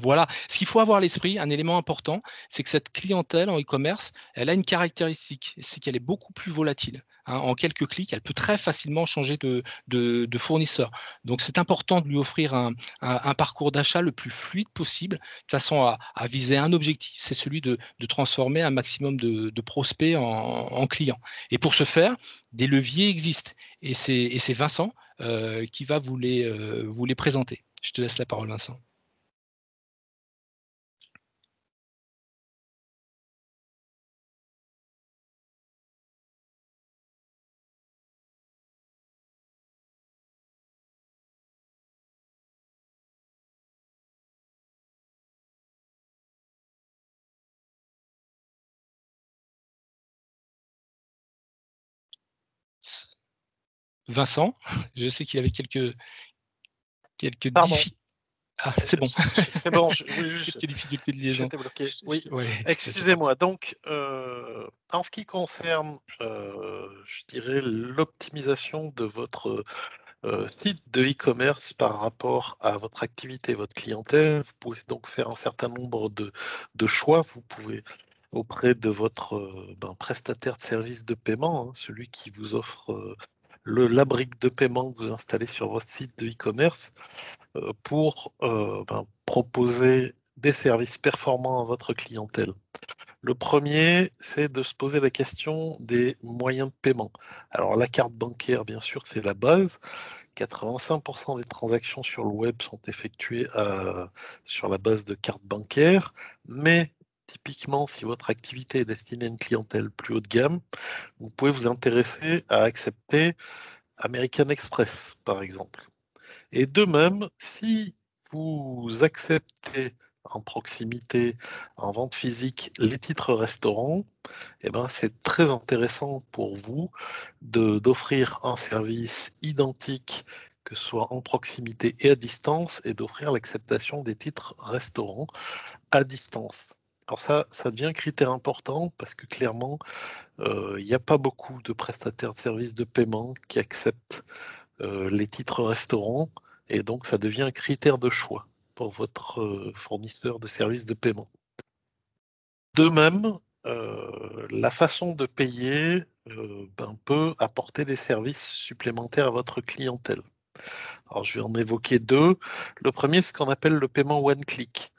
Voilà, ce qu'il faut avoir à l'esprit, un élément important, c'est que cette clientèle en e-commerce, elle a une caractéristique, c'est qu'elle est beaucoup plus volatile. Hein. En quelques clics, elle peut très facilement changer de fournisseur. Donc, c'est important de lui offrir un parcours d'achat le plus fluide possible, de façon à viser un objectif, c'est celui de transformer un maximum de prospects en clients. Et pour ce faire, des leviers existent. Et c'est Vincent qui va vous les présenter. Je te laisse la parole, Vincent. Vincent, je sais qu'il avait quelques difficultés. Ah, c'est bon. C'est bon, quelques difficultés de liaison. J'étais bloqué. Oui, ouais, excusez-moi. Donc, en ce qui concerne, je dirais, l'optimisation de votre site de e-commerce par rapport à votre activité, votre clientèle, vous pouvez donc faire un certain nombre de choix. Vous pouvez, auprès de votre prestataire de services de paiement, hein, celui qui vous offre la brique de paiement que vous installez sur votre site de e-commerce, pour proposer des services performants à votre clientèle. Le premier, c'est de se poser la question des moyens de paiement. Alors, la carte bancaire, bien sûr, c'est la base. 85% des transactions sur le web sont effectuées sur la base de carte bancaire, mais typiquement, si votre activité est destinée à une clientèle plus haut de gamme, vous pouvez vous intéresser à accepter American Express, par exemple. Et de même, si vous acceptez en proximité, en vente physique, les titres restaurants, eh ben, c'est très intéressant pour vous d'offrir un service identique que ce soit en proximité et à distance, et d'offrir l'acceptation des titres restaurants à distance. Alors ça devient un critère important parce que clairement, il n'y a pas beaucoup de prestataires de services de paiement qui acceptent les titres restaurants, et donc ça devient un critère de choix pour votre fournisseur de services de paiement. De même, la façon de payer peut apporter des services supplémentaires à votre clientèle. Alors, je vais en évoquer deux. Le premier, c'est ce qu'on appelle le paiement one-click.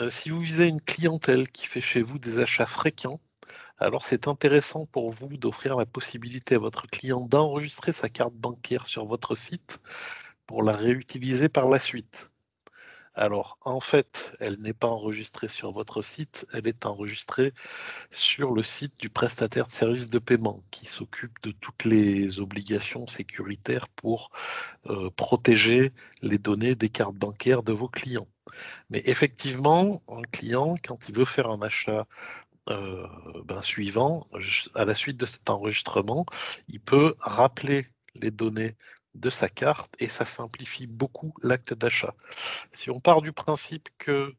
Si vous visez une clientèle qui fait chez vous des achats fréquents, alors c'est intéressant pour vous d'offrir la possibilité à votre client d'enregistrer sa carte bancaire sur votre site pour la réutiliser par la suite. Alors, en fait, elle n'est pas enregistrée sur votre site, elle est enregistrée sur le site du prestataire de services de paiement qui s'occupe de toutes les obligations sécuritaires pour protéger les données des cartes bancaires de vos clients. Mais effectivement, un client, quand il veut faire un achat suivant, à la suite de cet enregistrement, il peut rappeler les données de sa carte et ça simplifie beaucoup l'acte d'achat. Si on part du principe que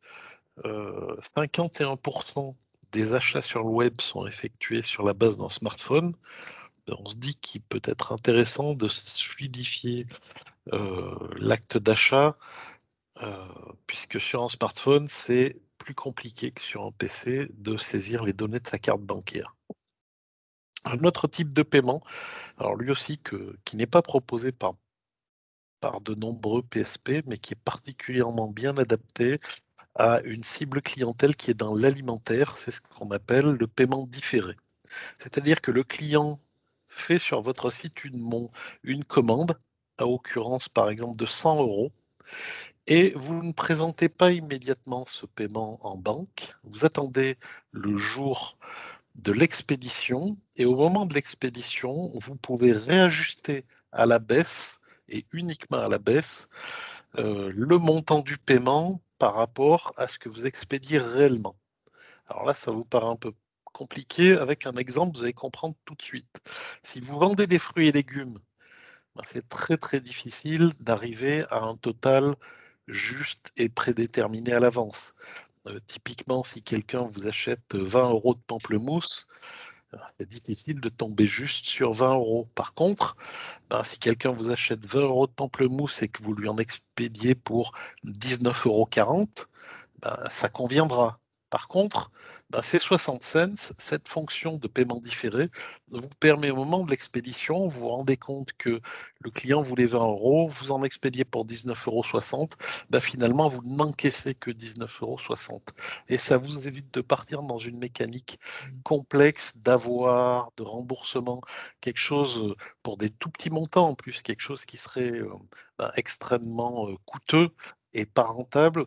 51% des achats sur le web sont effectués sur la base d'un smartphone, on se dit qu'il peut être intéressant de fluidifier l'acte d'achat, puisque sur un smartphone, c'est plus compliqué que sur un PC de saisir les données de sa carte bancaire. Un autre type de paiement, alors lui aussi qui n'est pas proposé par de nombreux PSP, mais qui est particulièrement bien adapté à une cible clientèle qui est dans l'alimentaire, c'est ce qu'on appelle le paiement différé. C'est-à-dire que le client fait sur votre site une commande, à occurrence par exemple de 100 €, et vous ne présentez pas immédiatement ce paiement en banque, vous attendez le jour de l'expédition, et au moment de l'expédition, vous pouvez réajuster à la baisse, et uniquement à la baisse, le montant du paiement par rapport à ce que vous expédiez réellement. Alors là, ça vous paraît un peu compliqué. Avec un exemple, vous allez comprendre tout de suite. Si vous vendez des fruits et légumes, c'est très très difficile d'arriver à un total juste et prédéterminé à l'avance. Typiquement, si quelqu'un vous achète 20 € de pamplemousse, c'est difficile de tomber juste sur 20 €. Par contre, si quelqu'un vous achète 20 € de pamplemousse et que vous lui en expédiez pour 19,40 €, ça conviendra. Par contre, ces 60 cents, cette fonction de paiement différé, vous permet au moment de l'expédition, vous vous rendez compte que le client voulait 20 €, vous en expédiez pour 19,60 €, finalement, vous n'encaissez que 19,60 €. Et ça vous évite de partir dans une mécanique complexe d'avoir, de remboursement, quelque chose pour des tout petits montants en plus, quelque chose qui serait extrêmement coûteux et pas rentable.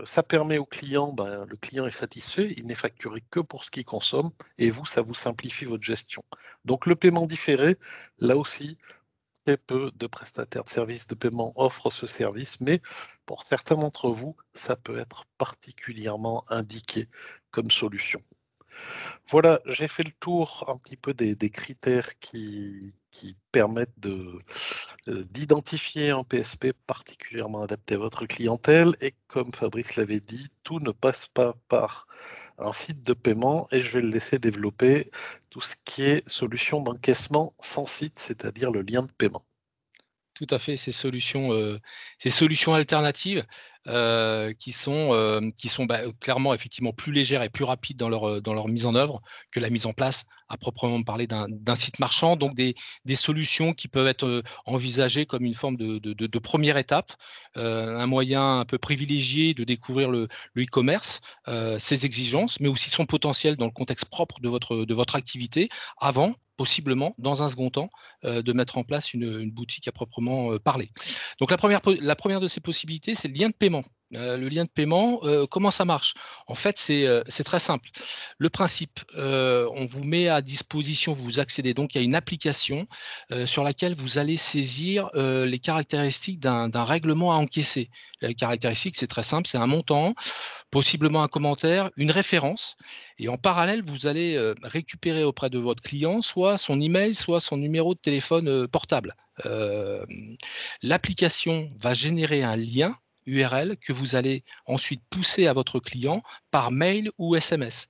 Ça permet au client, le client est satisfait, il n'est facturé que pour ce qu'il consomme, et vous, ça vous simplifie votre gestion. Donc le paiement différé, là aussi, très peu de prestataires de services de paiement offrent ce service, mais pour certains d'entre vous, ça peut être particulièrement indiqué comme solution. Voilà, j'ai fait le tour un petit peu des critères qui permettent d'identifier un PSP particulièrement adapté à votre clientèle. Et comme Fabrice l'avait dit, tout ne passe pas par un site de paiement, et je vais le laisser développer tout ce qui est solution d'encaissement sans site, c'est-à-dire le lien de paiement. Tout à fait, ces solutions alternatives, qui sont clairement effectivement plus légères et plus rapides dans leur mise en œuvre que la mise en place à proprement parler d'un site marchand. Donc des solutions qui peuvent être, envisagées comme une forme de première étape, un moyen un peu privilégié de découvrir le e-commerce, ses exigences, mais aussi son potentiel dans le contexte propre de votre activité, avant, possiblement, dans un second temps, de mettre en place une boutique à proprement parler. Donc la première de ces possibilités, c'est le lien de paiement paiement. Le lien de paiement, comment ça marche? En fait, c'est très simple. Le principe, on vous met à disposition, vous accédez donc à une application sur laquelle vous allez saisir les caractéristiques d'un règlement à encaisser. Les caractéristiques, c'est très simple, c'est un montant, possiblement un commentaire, une référence, et en parallèle, vous allez récupérer auprès de votre client soit son email, soit son numéro de téléphone portable. L'application va générer un lien URL que vous allez ensuite pousser à votre client par mail ou SMS.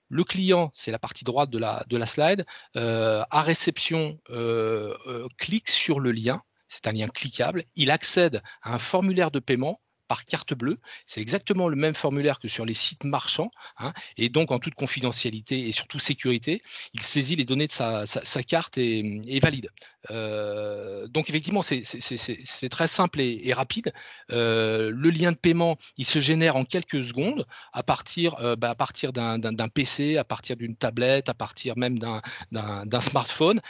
Le client, c'est la partie droite de la slide, à réception, clique sur le lien, c'est un lien cliquable, il accède à un formulaire de paiement par carte bleue, c'est exactement le même formulaire que sur les sites marchands, hein, et donc en toute confidentialité et surtout sécurité, il saisit les données de sa carte et valide. Donc effectivement, c'est très simple et rapide. Le lien de paiement, il se génère en quelques secondes à partir d'un PC, à partir d'une tablette, à partir même d'un smartphone.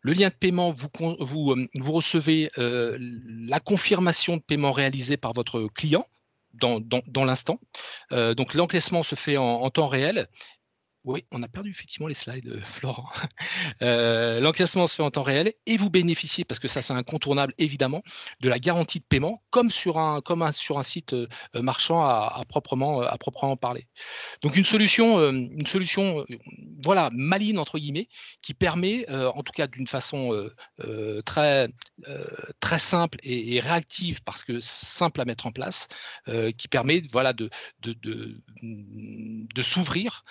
Le lien de paiement, vous recevez la confirmation de paiement réalisée par votre client dans l'instant. Donc l'encaissement se fait en temps réel. Oui, on a perdu effectivement les slides, Florent. L'encaissement se fait en temps réel et vous bénéficiez, parce que ça c'est incontournable évidemment, de la garantie de paiement comme sur un site marchand à proprement parler. Donc une solution voilà, maligne entre guillemets, qui permet, en tout cas d'une façon très simple et réactive, parce que simple à mettre en place, qui permet voilà, de s'ouvrir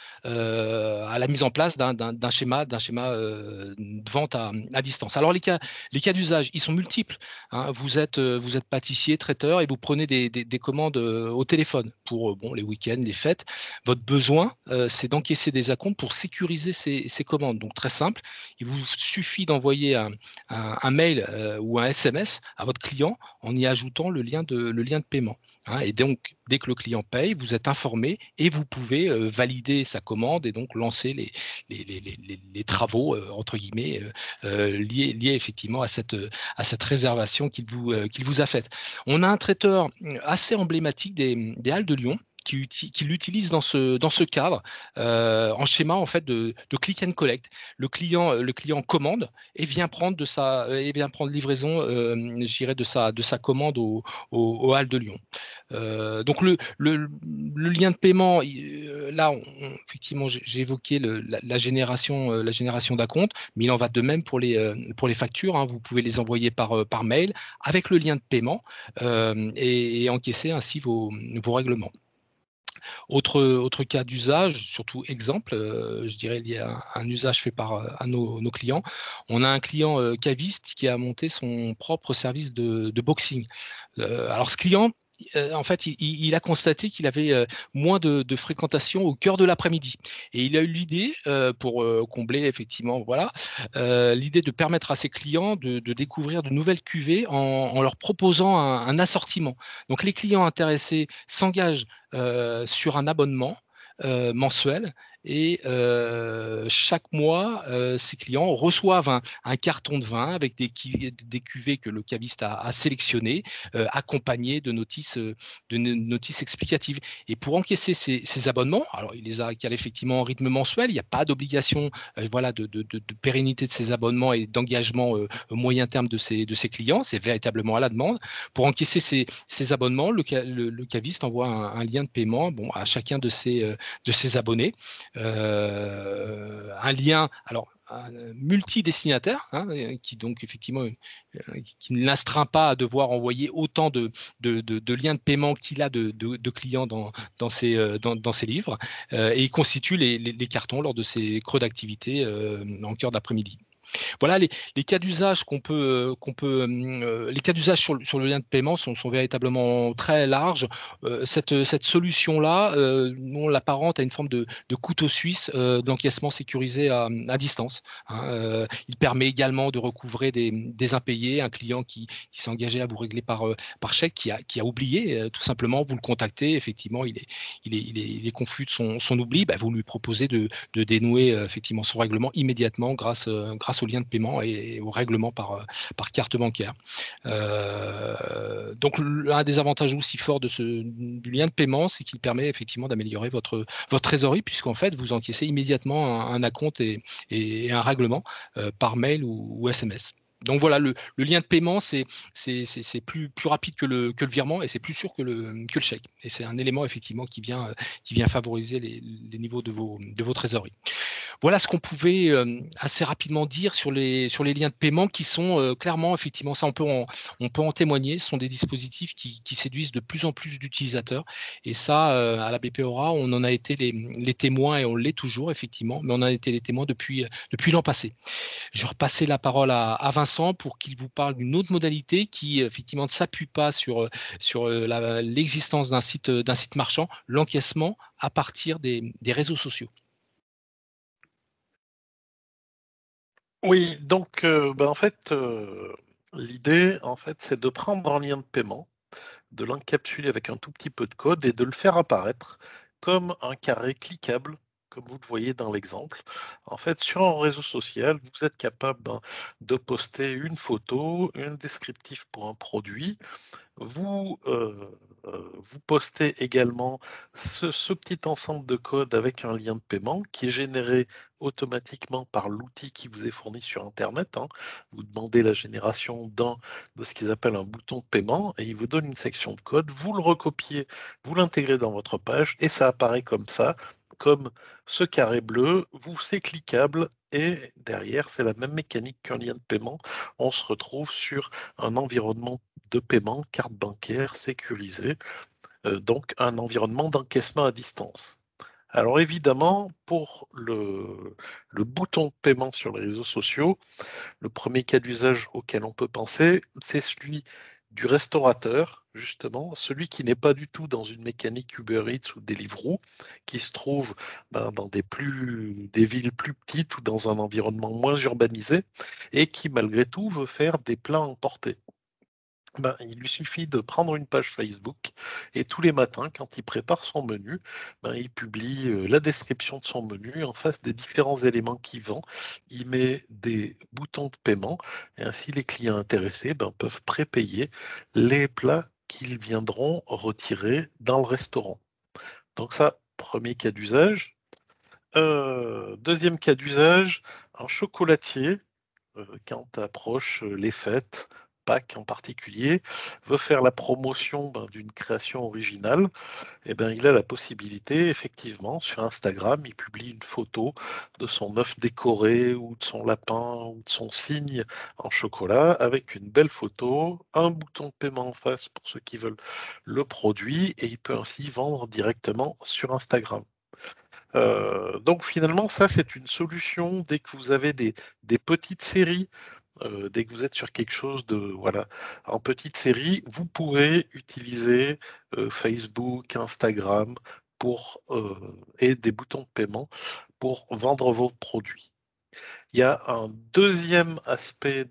à la mise en place d'un schéma de vente à distance. Alors les cas d'usage, ils sont multiples, hein. Vous êtes pâtissier, traiteur, et vous prenez des commandes au téléphone pour les week-ends, les fêtes. Votre besoin, c'est d'encaisser des acomptes pour sécuriser ces commandes. Donc très simple, il vous suffit d'envoyer un mail ou un SMS à votre client en y ajoutant le lien de paiement, hein. Et donc dès que le client paye, vous êtes informé et vous pouvez valider sa commande et donc lancer les travaux entre guillemets liés effectivement à cette réservation qu'il vous a faite. On a un traiteur assez emblématique des Halles de Lyon qui l'utilise dans ce cadre, en schéma en fait de click and collect. Le client commande et vient prendre livraison, je dirais, de sa commande aux Halles de Lyon. Donc le lien de paiement, là effectivement j'ai évoqué la génération d'acompte, mais il en va de même pour les factures, hein. Vous pouvez les envoyer par mail avec le lien de paiement et encaisser ainsi vos règlements. Autre cas d'usage, surtout exemple, je dirais lié à un usage fait par nos clients. On a un client caviste qui a monté son propre service de boxing. Alors ce client, en fait, il a constaté qu'il avait moins de fréquentation au cœur de l'après-midi. Et il a eu l'idée, pour combler effectivement, voilà, l'idée de permettre à ses clients de découvrir de nouvelles cuvées en leur proposant un assortiment. Donc les clients intéressés s'engagent sur un abonnement mensuel, et chaque mois, ces clients reçoivent un carton de vin avec des cuvées que le caviste a sélectionnées, accompagnées de notices explicatives. Et pour encaisser ces abonnements, alors il les a calés effectivement en rythme mensuel, il n'y a pas d'obligation voilà, de pérennité de ces abonnements et d'engagement au moyen terme de ces clients, c'est véritablement à la demande. Pour encaisser ces abonnements, le caviste envoie un lien de paiement à chacun de ses abonnés. Un lien, alors multi-destinataire, hein, qui donc effectivement qui ne l'astreint pas à devoir envoyer autant de liens de paiement qu'il a de clients dans ses livres, et il constitue les cartons lors de ses creux d'activité en cœur d'après-midi. Voilà les cas d'usage les cas d'usage sur le lien de paiement sont véritablement très larges. Cette solution-là, on l'apparente à une forme de couteau suisse d'encaissement sécurisé à distance, hein. Il permet également de recouvrer des impayés, un client qui s'est engagé à vous régler par chèque, qui a oublié tout simplement, vous le contactez, effectivement il est confus de son oubli, vous lui proposez de dénouer effectivement son règlement immédiatement grâce aux liens de paiement et au règlement par carte bancaire. Donc l'un des avantages aussi forts du lien de paiement, c'est qu'il permet effectivement d'améliorer votre trésorerie, puisqu'en fait, vous encaissez immédiatement un acompte et un règlement par mail ou SMS. Donc voilà, le lien de paiement, c'est plus rapide que le virement et c'est plus sûr que le chèque. Et c'est un élément effectivement qui vient favoriser les niveaux de vos trésoreries. Voilà ce qu'on pouvait assez rapidement dire sur les liens de paiement qui sont clairement, effectivement, ça on peut en témoigner, ce sont des dispositifs qui séduisent de plus en plus d'utilisateurs. Et ça, à la BP Aura, on en a été les témoins et on l'est toujours, effectivement, mais on en a été les témoins depuis l'an passé. Je vais repasser la parole à Vincent pour qu'il vous parle d'une autre modalité qui, effectivement, ne s'appuie pas sur l'existence d'un site marchand, l'encaissement à partir des réseaux sociaux. Oui, donc en fait, l'idée, en fait, c'est de prendre un lien de paiement, de l'encapsuler avec un tout petit peu de code et de le faire apparaître comme un carré cliquable, comme vous le voyez dans l'exemple. En fait, sur un réseau social, vous êtes capable de poster une photo, un descriptif pour un produit. Vous postez également ce petit ensemble de code avec un lien de paiement qui est généré automatiquement par l'outil qui vous est fourni sur Internet. Vous demandez la génération de ce qu'ils appellent un bouton de paiement et il vous donne une section de code. Vous le recopiez, vous l'intégrez dans votre page et ça apparaît comme ça, comme ce carré bleu. C'est cliquable et derrière, c'est la même mécanique qu'un lien de paiement. On se retrouve sur un environnement de paiement, carte bancaire sécurisée, donc un environnement d'encaissement à distance. Alors évidemment, pour le bouton de paiement sur les réseaux sociaux, le premier cas d'usage auquel on peut penser, c'est celui du restaurateur, justement, celui qui n'est pas du tout dans une mécanique Uber Eats ou Deliveroo, qui se trouve dans des villes plus petites ou dans un environnement moins urbanisé, et qui malgré tout veut faire des plats emportés. Il lui suffit de prendre une page Facebook et tous les matins, quand il prépare son menu, il publie la description de son menu en face des différents éléments qu'il vend. Il met des boutons de paiement et ainsi les clients intéressés peuvent prépayer les plats qu'ils viendront retirer dans le restaurant. Donc ça, premier cas d'usage. Deuxième cas d'usage, un chocolatier quand approchent les fêtes, Pâques en particulier, veut faire la promotion d'une création originale, il a la possibilité, effectivement, sur Instagram, il publie une photo de son œuf décoré ou de son lapin ou de son cygne en chocolat avec une belle photo, un bouton de paiement en face pour ceux qui veulent le produit et il peut ainsi vendre directement sur Instagram. Donc finalement, ça c'est une solution dès que vous avez des petites séries, dès que vous êtes sur quelque chose en petite série, vous pouvez utiliser Facebook, Instagram et des boutons de paiement pour vendre vos produits. Il y a un deuxième aspect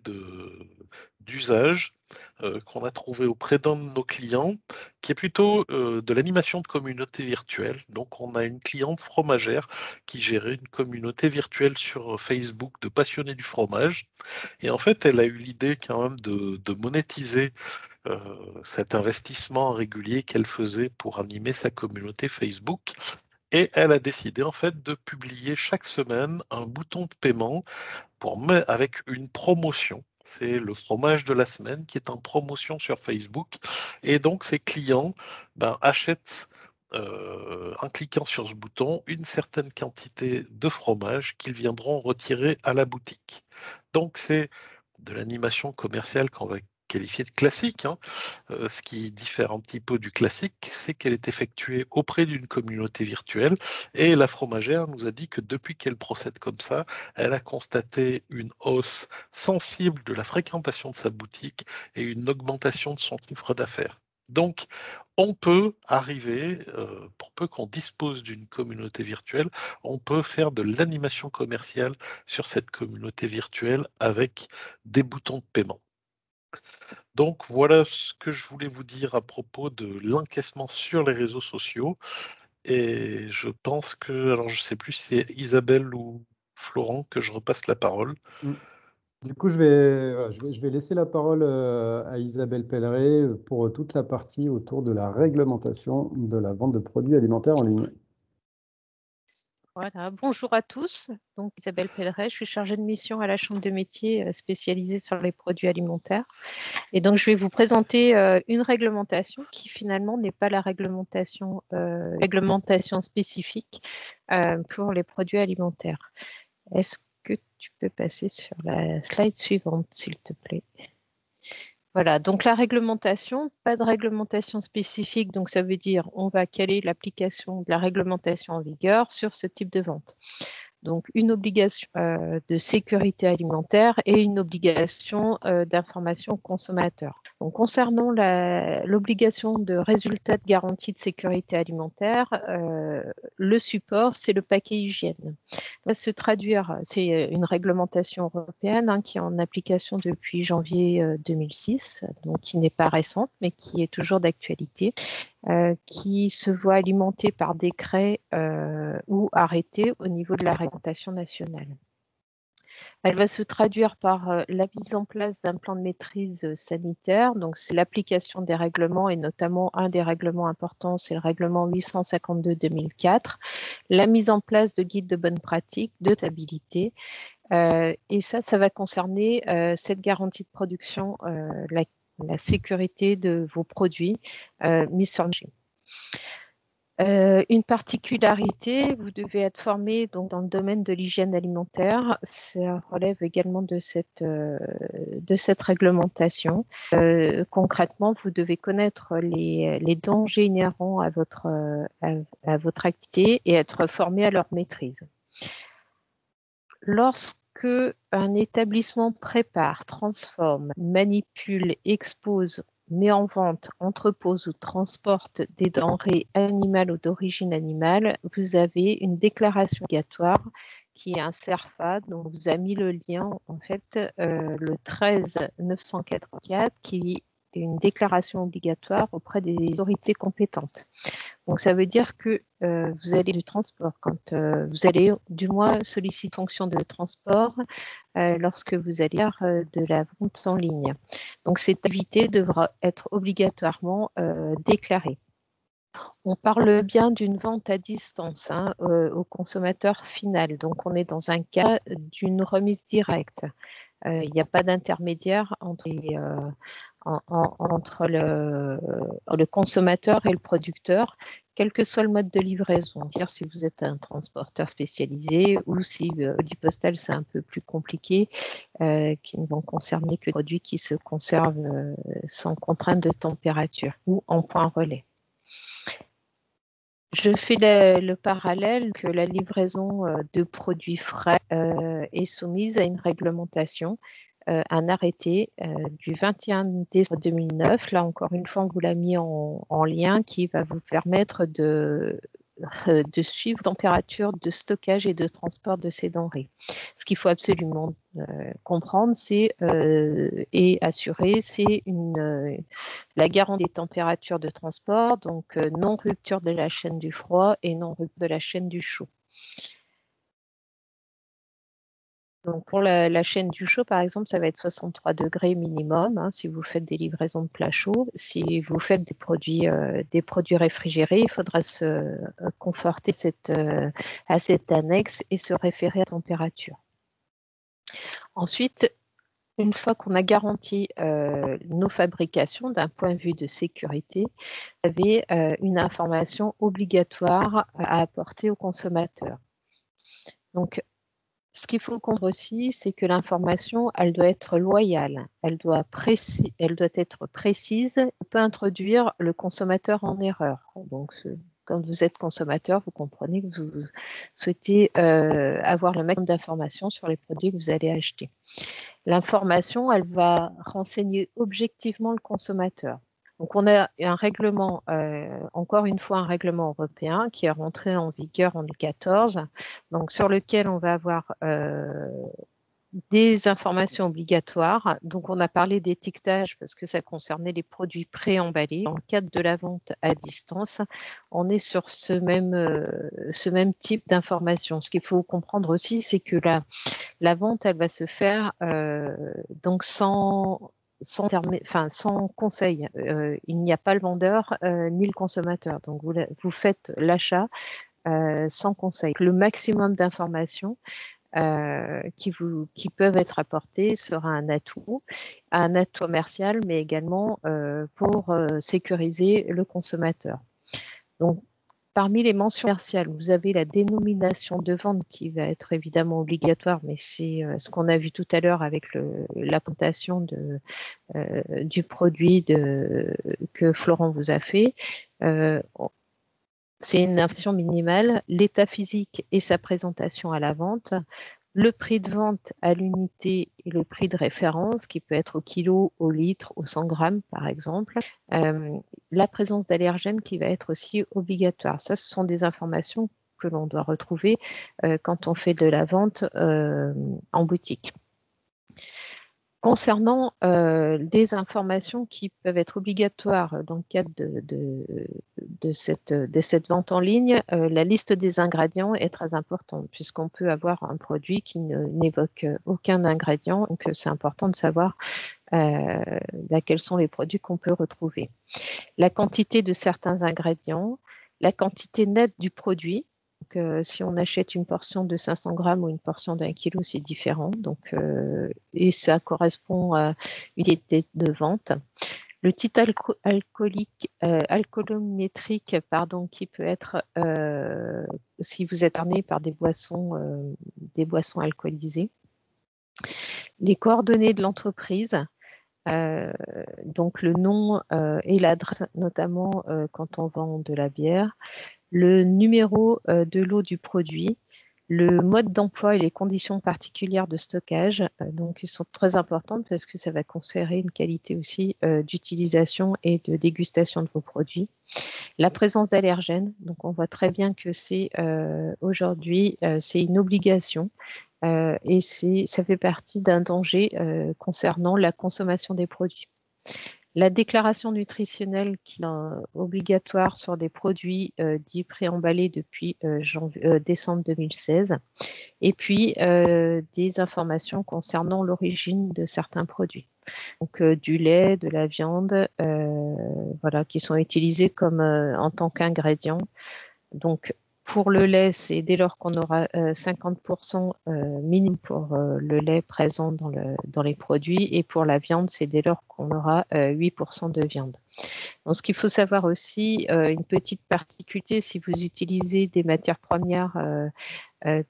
d'usage qu'on a trouvé auprès d'un de nos clients, qui est plutôt de l'animation de communauté virtuelle. Donc, on a une cliente fromagère qui gérait une communauté virtuelle sur Facebook de passionnés du fromage. Et en fait, elle a eu l'idée quand même de monétiser cet investissement régulier qu'elle faisait pour animer sa communauté Facebook. Et elle a décidé en fait de publier chaque semaine un bouton de paiement avec une promotion. C'est le fromage de la semaine qui est en promotion sur Facebook. Et donc, ses clients achètent, en cliquant sur ce bouton, une certaine quantité de fromage qu'ils viendront retirer à la boutique. Donc, c'est de l'animation commerciale qu'on va qualifier de classique. Ce qui diffère un petit peu du classique, c'est qu'elle est effectuée auprès d'une communauté virtuelle et la fromagère nous a dit que depuis qu'elle procède comme ça, elle a constaté une hausse sensible de la fréquentation de sa boutique et une augmentation de son chiffre d'affaires. Donc, on peut arriver, pour peu qu'on dispose d'une communauté virtuelle, on peut faire de l'animation commerciale sur cette communauté virtuelle avec des boutons de paiement. Donc voilà ce que je voulais vous dire à propos de l'encaissement sur les réseaux sociaux. Et je pense que, alors je ne sais plus si c'est Isabelle ou Florent que je repasse la parole. Du coup, je vais laisser la parole à Isabelle Pelleret pour toute la partie autour de la réglementation de la vente de produits alimentaires en ligne. Voilà, bonjour à tous. Donc, Isabelle Pelleret, je suis chargée de mission à la Chambre de métier spécialisée sur les produits alimentaires. Et donc, je vais vous présenter une réglementation qui finalement n'est pas la réglementation spécifique pour les produits alimentaires. Est-ce que tu peux passer sur la slide suivante, s'il te plaît? Voilà, donc la réglementation, pas de réglementation spécifique, donc ça veut dire on va caler l'application de la réglementation en vigueur sur ce type de vente. Donc une obligation de sécurité alimentaire et une obligation d'information consommateur. Donc concernant l'obligation de résultat de garantie de sécurité alimentaire, le support, c'est le paquet hygiène. Va se traduire, c'est une réglementation européenne qui est en application depuis janvier 2006, donc qui n'est pas récente, mais qui est toujours d'actualité, qui se voit alimentée par décret ou arrêté au niveau de la réglementation nationale. Elle va se traduire par la mise en place d'un plan de maîtrise sanitaire. Donc, c'est l'application des règlements et notamment un des règlements importants, c'est le règlement 852-2004. La mise en place de guides de bonne pratique, de stabilité. Et ça va concerner cette garantie de production, la sécurité de vos produits mis sur le marché. Une particularité, vous devez être formé donc, dans le domaine de l'hygiène alimentaire. Ça relève également de cette réglementation. Concrètement, vous devez connaître les dangers inhérents à votre activité et être formé à leur maîtrise. Lorsque un établissement prépare, transforme, manipule, expose, met en vente, entrepose ou transporte des denrées animales ou d'origine animale, vous avez une déclaration obligatoire qui est un CERFA, dont vous a mis le lien, en fait, le 13 984, qui est une déclaration obligatoire auprès des autorités compétentes. Donc, ça veut dire que vous allez du transport, quand vous allez du moins solliciter fonction de transport lorsque vous allez faire de la vente en ligne. Donc, cette activité devra être obligatoirement déclarée. On parle bien d'une vente à distance au consommateur final. Donc, on est dans un cas d'une remise directe. Il n'y a pas d'intermédiaire entre le consommateur et le producteur, quel que soit le mode de livraison. Dire si vous êtes un transporteur spécialisé ou si du postal c'est un peu plus compliqué, qui ne vont concerner que des produits qui se conservent sans contrainte de température ou en point relais. Je fais le parallèle que la livraison de produits frais est soumise à une réglementation, un arrêté du 21 décembre 2009. Là, encore une fois, on vous l'a mis en lien qui va vous permettre de suivre la température de stockage et de transport de ces denrées. Ce qu'il faut absolument comprendre et assurer, c'est la garantie des températures de transport, donc non rupture de la chaîne du froid et non rupture de la chaîne du chaud. Donc pour la chaîne du chaud, par exemple, ça va être 63 degrés minimum si vous faites des livraisons de plats chauds. Si vous faites des produits réfrigérés, il faudra se conforter à cette annexe et se référer à la température. Ensuite, une fois qu'on a garanti nos fabrications d'un point de vue de sécurité, vous avez une information obligatoire à apporter au consommateur. Donc, ce qu'il faut comprendre aussi, c'est que l'information, elle doit être loyale, elle doit être précise, on peut introduire le consommateur en erreur. Donc, quand vous êtes consommateur, vous comprenez que vous souhaitez avoir le maximum d'informations sur les produits que vous allez acheter. L'information, elle va renseigner objectivement le consommateur. Donc, on a un règlement, encore une fois, un règlement européen qui est rentré en vigueur en 2014, donc sur lequel on va avoir des informations obligatoires. Donc, on a parlé d'étiquetage parce que ça concernait les produits préemballés. Dans le cadre de la vente à distance, on est sur ce même type d'information. Ce qu'il faut comprendre aussi, c'est que la vente, elle va se faire donc sans conseil. Il n'y a pas le vendeur ni le consommateur. Donc, vous faites l'achat sans conseil. Le maximum d'informations qui peuvent être apportés sera un atout commercial, mais également pour sécuriser le consommateur. Donc, parmi les mentions commerciales, vous avez la dénomination de vente qui va être évidemment obligatoire, mais c'est ce qu'on a vu tout à l'heure avec la présentation du produit que Florent vous a fait. C'est une information minimale, l'état physique et sa présentation à la vente, le prix de vente à l'unité et le prix de référence, qui peut être au kilo, au litre, au 100 grammes, par exemple. La présence d'allergènes qui va être aussi obligatoire. Ça, ce sont des informations que l'on doit retrouver quand on fait de la vente en boutique. Concernant des informations qui peuvent être obligatoires dans le cadre de cette vente en ligne, la liste des ingrédients est très importante puisqu'on peut avoir un produit qui n'évoque aucun ingrédient. Donc, c'est important de savoir quels sont les produits qu'on peut retrouver. La quantité de certains ingrédients, la quantité nette du produit. Donc, si on achète une portion de 500 grammes ou une portion d'1 kilo, c'est différent. Donc, et ça correspond à une unité de vente. Le titre alcoolométrique, qui peut être si vous êtes armé par des boissons alcoolisées. Les coordonnées de l'entreprise. Donc le nom et l'adresse, notamment quand on vend de la bière, le numéro de lot du produit, le mode d'emploi et les conditions particulières de stockage. Donc, ils sont très importantes parce que ça va conférer une qualité aussi d'utilisation et de dégustation de vos produits. La présence d'allergènes. Donc, on voit très bien que c'est aujourd'hui, c'est une obligation. Et ça fait partie d'un danger concernant la consommation des produits. La déclaration nutritionnelle qui est obligatoire sur des produits dits préemballés depuis décembre 2016. Et puis, des informations concernant l'origine de certains produits. Donc, du lait, de la viande, qui sont utilisés en tant qu'ingrédients. Donc, pour le lait, c'est dès lors qu'on aura 50% minimum pour le lait présent dans les produits. Et pour la viande, c'est dès lors qu'on aura 8% de viande. Donc, ce qu'il faut savoir aussi, une petite particularité, si vous utilisez des matières premières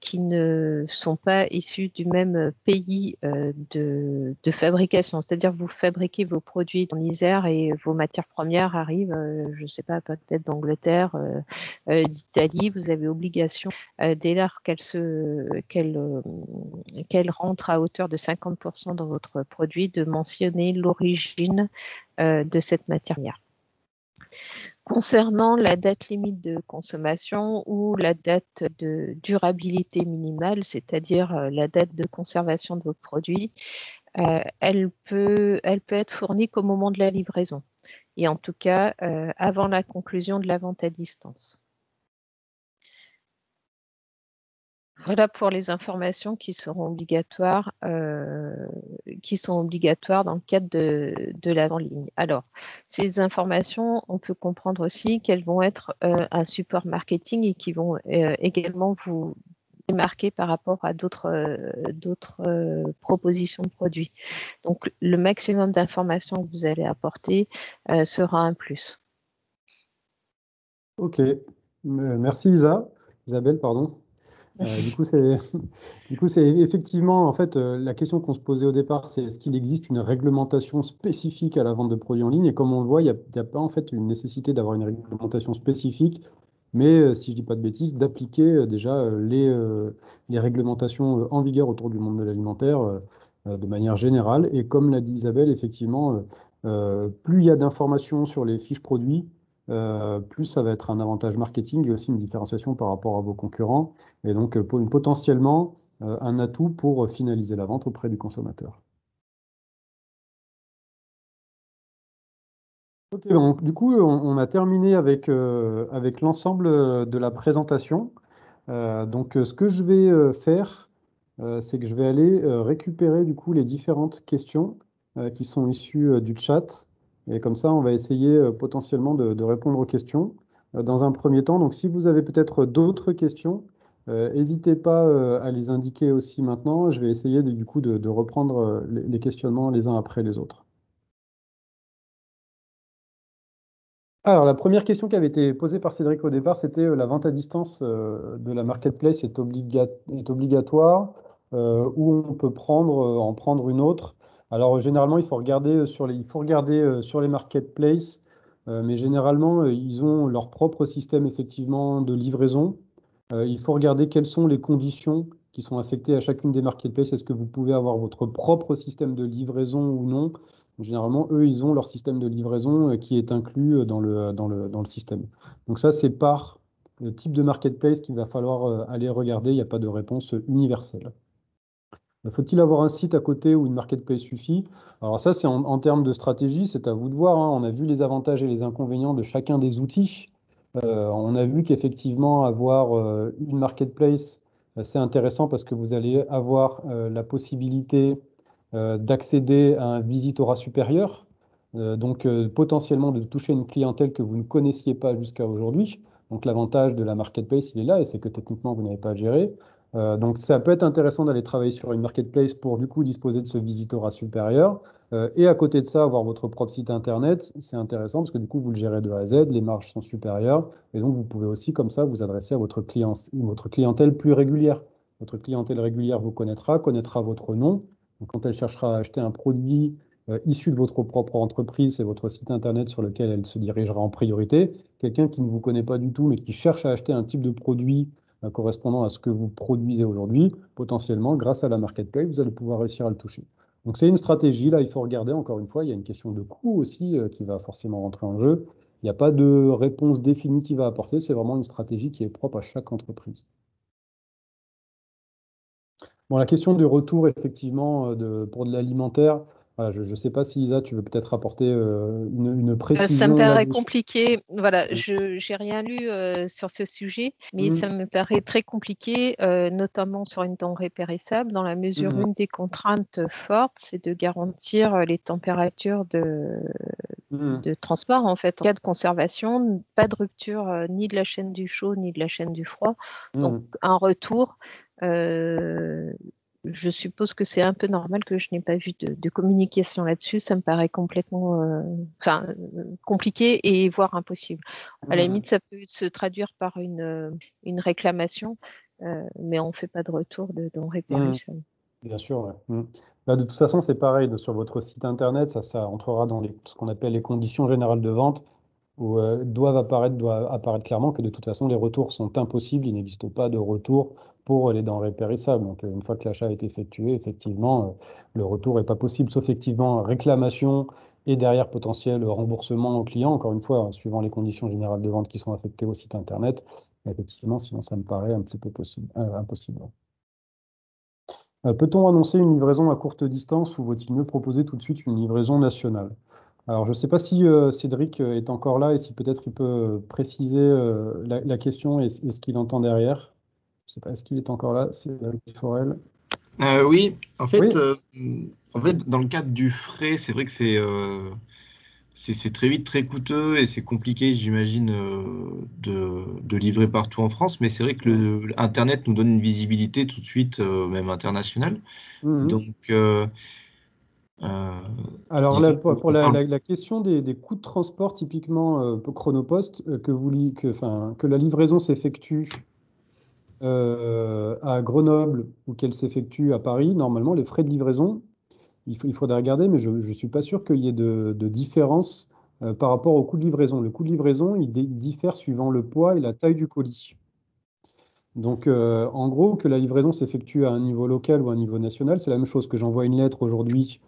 qui ne sont pas issus du même pays de fabrication. C'est-à-dire que vous fabriquez vos produits en Isère et vos matières premières arrivent, je ne sais pas, peut-être d'Angleterre, d'Italie. Vous avez obligation, dès lors qu'elle rentre à hauteur de 50% dans votre produit, de mentionner l'origine de cette matière première. Concernant la date limite de consommation ou la date de durabilité minimale, c'est-à-dire la date de conservation de votre produit, elle peut être fournie qu'au moment de la livraison et en tout cas avant la conclusion de la vente à distance. Voilà pour les informations qui seront obligatoires, dans le cadre de la vente en ligne. Alors, ces informations, on peut comprendre aussi qu'elles vont être un support marketing et qui vont également vous démarquer par rapport à d'autres propositions de produits. Donc, le maximum d'informations que vous allez apporter sera un plus. Ok, merci Isabelle, pardon. Du coup, c'est effectivement, en fait, la question qu'on se posait au départ, c'est est-ce qu'il existe une réglementation spécifique à la vente de produits en ligne? Et comme on le voit, il n'y a pas en fait une nécessité d'avoir une réglementation spécifique, mais si je ne dis pas de bêtises, d'appliquer déjà les réglementations en vigueur autour du monde de l'alimentaire de manière générale. Et comme l'a dit Isabelle, effectivement, plus il y a d'informations sur les fiches produits, plus ça va être un avantage marketing et aussi une différenciation par rapport à vos concurrents. Et donc, potentiellement, un atout pour finaliser la vente auprès du consommateur. Ok, donc, du coup, on a terminé avec l'ensemble de la présentation. Donc, ce que je vais faire, c'est que je vais aller récupérer du coup les différentes questions qui sont issues du chat. Et comme ça, on va essayer potentiellement de répondre aux questions dans un premier temps. Donc, si vous avez peut-être d'autres questions, n'hésitez pas à les indiquer aussi maintenant. Je vais essayer du coup de reprendre les questionnements les uns après les autres. Alors, la première question qui avait été posée par Cédric au départ, c'était la vente à distance de la marketplace est obligatoire ou on peut en prendre une autre. Alors, généralement, il faut regarder sur les marketplaces, mais généralement, ils ont leur propre système effectivement de livraison. Il faut regarder quelles sont les conditions qui sont affectées à chacune des marketplaces. Est-ce que vous pouvez avoir votre propre système de livraison ou non? Généralement, eux, ils ont leur système de livraison qui est inclus dans le système. Donc ça, c'est par le type de marketplace qu'il va falloir aller regarder. Il n'y a pas de réponse universelle. Faut-il avoir un site à côté ou une marketplace suffit? Alors ça, c'est en termes de stratégie, c'est à vous de voir, hein. On a vu les avantages et les inconvénients de chacun des outils. On a vu qu'effectivement, avoir une marketplace, c'est intéressant parce que vous allez avoir la possibilité d'accéder à un visitorat supérieur, donc potentiellement de toucher une clientèle que vous ne connaissiez pas jusqu'à aujourd'hui. Donc l'avantage de la marketplace, il est là, et c'est que techniquement, vous n'avez pas à gérer. Donc ça peut être intéressant d'aller travailler sur une marketplace pour du coup disposer de ce visitorat supérieur. Et à côté de ça, avoir votre propre site internet, c'est intéressant parce que du coup, vous le gérez de A à Z, les marges sont supérieures, et donc vous pouvez aussi comme ça vous adresser à votre clientèle plus régulière. Votre clientèle régulière vous connaîtra votre nom. Donc, quand elle cherchera à acheter un produit issu de votre propre entreprise, c'est votre site internet sur lequel elle se dirigera en priorité. Quelqu'un qui ne vous connaît pas du tout, mais qui cherche à acheter un type de produit correspondant à ce que vous produisez aujourd'hui, potentiellement, grâce à la marketplace, vous allez pouvoir réussir à le toucher. Donc c'est une stratégie, là, il faut regarder, encore une fois, il y a une question de coût aussi qui va forcément rentrer en jeu. Il n'y a pas de réponse définitive à apporter, c'est vraiment une stratégie qui est propre à chaque entreprise. Bon, la question du retour, effectivement, pour de l'alimentaire, je ne sais pas si Isa, tu veux peut-être apporter une Ça me précision paraît là-dessus. compliqué. Voilà, je n'ai rien lu sur ce sujet, mais ça me paraît très compliqué, notamment sur une denrée périssable, dans la mesure où une des contraintes fortes, c'est de garantir les températures de transport, en fait. En cas de conservation, pas de rupture ni de la chaîne du chaud ni de la chaîne du froid. Donc, un retour. Je suppose que c'est un peu normal que je n'ai pas vu de communication là-dessus. Ça me paraît complètement compliqué et voire impossible. À la limite, ça peut se traduire par une réclamation, mais on ne fait pas de retour de denrées périssables. Bien sûr, ouais. Là, de toute façon, c'est pareil. Sur votre site internet, ça entrera dans ce qu'on appelle les conditions générales de vente, où doit apparaître clairement que de toute façon, les retours sont impossibles. Il n'existe pas de retour pour les denrées périssables. Donc, une fois que l'achat est effectué, effectivement, le retour n'est pas possible, sauf effectivement réclamation et derrière potentiel remboursement au client, encore une fois, suivant les conditions générales de vente qui sont affectées au site internet. Effectivement, sinon, ça me paraît un petit peu impossible. Peut-on annoncer une livraison à courte distance ou vaut-il mieux proposer tout de suite une livraison nationale? Alors, je ne sais pas si Cédric est encore là et si peut-être il peut préciser la question et ce qu'il entend derrière. Je ne sais pas, est-ce qu'il est encore là, Cédric Forel? Oui, en fait, Oui. dans le cadre du frais, c'est vrai que c'est très vite très coûteux et c'est compliqué, j'imagine, de livrer partout en France. Mais c'est vrai que Internet nous donne une visibilité tout de suite, même internationale. Donc, alors là, disons pour la question des coûts de transport, typiquement pour Chronopost, que la livraison s'effectue à Grenoble ou qu'elle s'effectue à Paris, normalement, les frais de livraison, il faudrait regarder, mais je ne suis pas sûr qu'il y ait de différence par rapport au coût de livraison. Le coût de livraison, il diffère suivant le poids et la taille du colis. Donc, en gros, que la livraison s'effectue à un niveau local ou à un niveau national, c'est la même chose que j'envoie une lettre aujourd'hui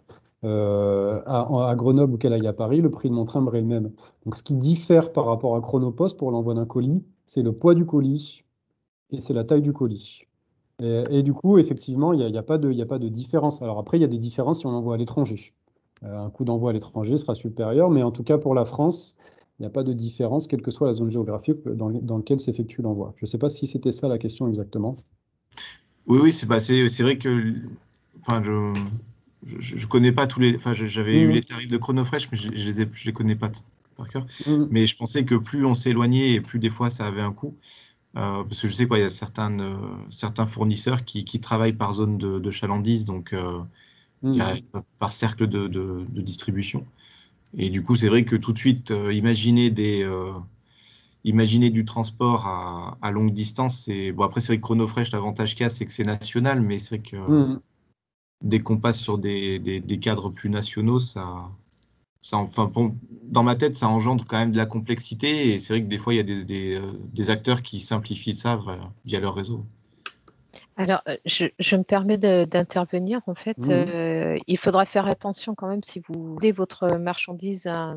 à Grenoble ou qu'elle aille à Paris, le prix de mon timbre est le même. Donc, ce qui diffère par rapport à Chronopost pour l'envoi d'un colis, c'est le poids du colis et c'est la taille du colis. Et du coup, effectivement, il n'y a pas de différence. Alors après, il y a des différences si on envoie à l'étranger. Un coût d'envoi à l'étranger sera supérieur, mais en tout cas pour la France, il n'y a pas de différence, quelle que soit la zone géographique dans laquelle s'effectue l'envoi. Je ne sais pas si c'était ça la question exactement. Oui, c'est vrai que enfin, je connais pas tous les. Enfin, j'avais eu les Mhm. tarifs de Chronofresh, mais je les connais pas par cœur. Mhm. Mais je pensais que plus on s'éloignait et plus des fois ça avait un coût. Parce que je sais quoi, il y a certains fournisseurs qui travaillent par zone de chalandise, donc il y a Mhm. par cercle de distribution. Et du coup, c'est vrai que tout de suite, imaginer du transport à longue distance, c'est bon. Après, c'est vrai que Chronofresh, l'avantage qu'il y a, c'est que c'est national, mais c'est vrai que Mhm. dès qu'on passe sur des cadres plus nationaux, enfin, dans ma tête, ça engendre quand même de la complexité. Et c'est vrai que des fois, il y a des acteurs qui simplifient ça via leur réseau. Alors, je me permets d'intervenir. En fait, Mhm. il faudra faire attention quand même si vous vendez votre marchandise à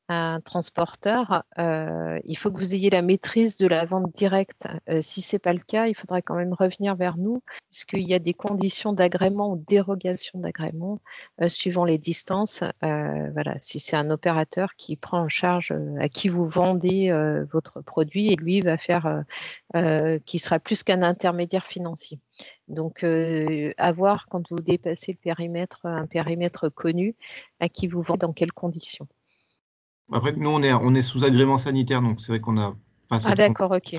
un transporteur, il faut que vous ayez la maîtrise de la vente directe. Si ce n'est pas le cas, il faudra quand même revenir vers nous, puisqu'il y a des conditions d'agrément ou dérogation d'agrément suivant les distances. Voilà, si c'est un opérateur qui prend en charge à qui vous vendez votre produit, et lui va faire qui sera plus qu'un intermédiaire financier. Donc, à voir quand vous dépassez le périmètre, un périmètre connu, à qui vous vendez, dans quelles conditions. Après, nous, on est sous agrément sanitaire, donc c'est vrai qu'on n'a pas Ah cette d'accord, ok.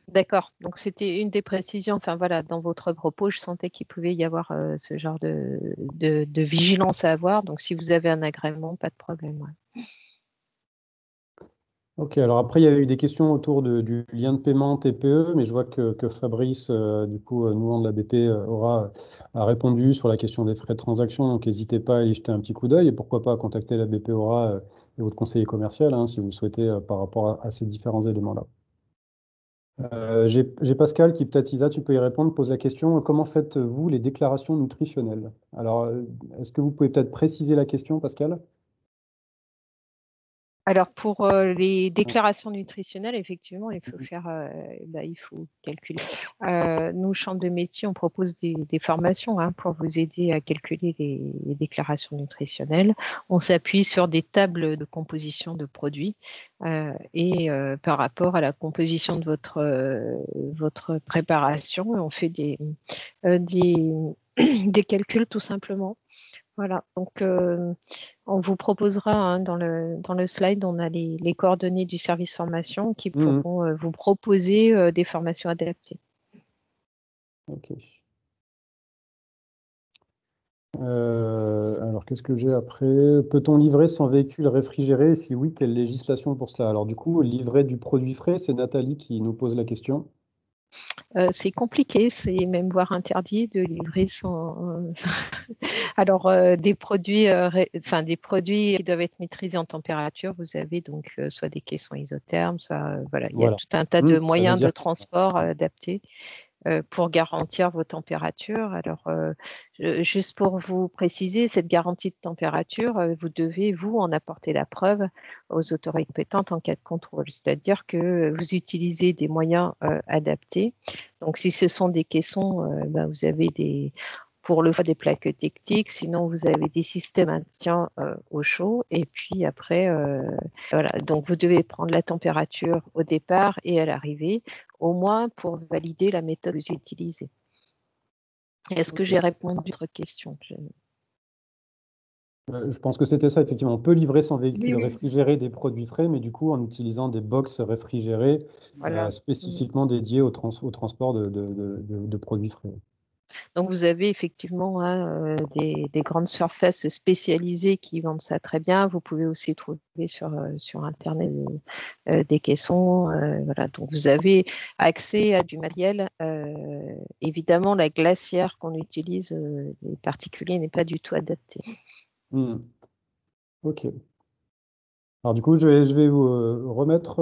D'accord. Donc c'était une des précisions. Enfin voilà, dans votre propos, je sentais qu'il pouvait y avoir ce genre de vigilance à avoir. Donc si vous avez un agrément, pas de problème. Ouais. Ok, alors après, il y avait eu des questions autour du lien de paiement TPE, mais je vois que Fabrice, du coup, Nouan de la BP, a répondu sur la question des frais de transaction, donc n'hésitez pas à y jeter un petit coup d'œil et pourquoi pas contacter la BP Aura et votre conseiller commercial si vous le souhaitez par rapport à ces différents éléments-là. J'ai Pascal qui, peut-être Isa, tu peux y répondre, pose la question, comment faites-vous les déclarations nutritionnelles? Alors, est-ce que vous pouvez peut-être préciser la question, Pascal? Alors pour les déclarations nutritionnelles, effectivement, il faut il faut calculer. Nous, Chambre de métier, on propose des formations pour vous aider à calculer les déclarations nutritionnelles. On s'appuie sur des tables de composition de produits et par rapport à la composition de votre préparation, on fait des calculs tout simplement. Voilà, donc on vous proposera dans le slide, on a les coordonnées du service formation qui Mhm. pourront vous proposer des formations adaptées. Ok. Alors, qu'est-ce que j'ai après? Peut-on livrer sans véhicule réfrigéré? Si oui, quelle législation pour cela? Alors, du coup, livrer du produit frais, c'est Nathalie qui nous pose la question. C'est compliqué, c'est même voire interdit de livrer sans. Alors, des produits qui doivent être maîtrisés en température, vous avez donc soit des caissons isothermes, soit voilà, il y a Voilà. tout un tas de Ça veut moyens de dire transport adaptés pour garantir vos températures. Alors, juste pour vous préciser, cette garantie de température, vous devez, vous, en apporter la preuve aux autorités compétentes en cas de contrôle, c'est-à-dire que vous utilisez des moyens adaptés. Donc, si ce sont des caissons, vous avez pour le fois des plaques tectiques, sinon vous avez des systèmes maintien au chaud et puis après, voilà. Donc vous devez prendre la température au départ et à l'arrivée, au moins pour valider la méthode que vous utilisez. Est-ce que j'ai répondu à votre question? Je pense que c'était ça, effectivement. On peut livrer sans véhicule Oui. réfrigéré des produits frais, mais du coup, en utilisant des box réfrigérés Voilà. spécifiquement dédiés au transport de produits frais. Donc vous avez effectivement des grandes surfaces spécialisées qui vendent ça très bien. Vous pouvez aussi trouver sur Internet des caissons. Voilà. Donc vous avez accès à du matériel. Évidemment, la glacière qu'on utilise, les particuliers, n'est pas du tout adaptée. Hmm. Ok. Alors du coup, je vais vous remettre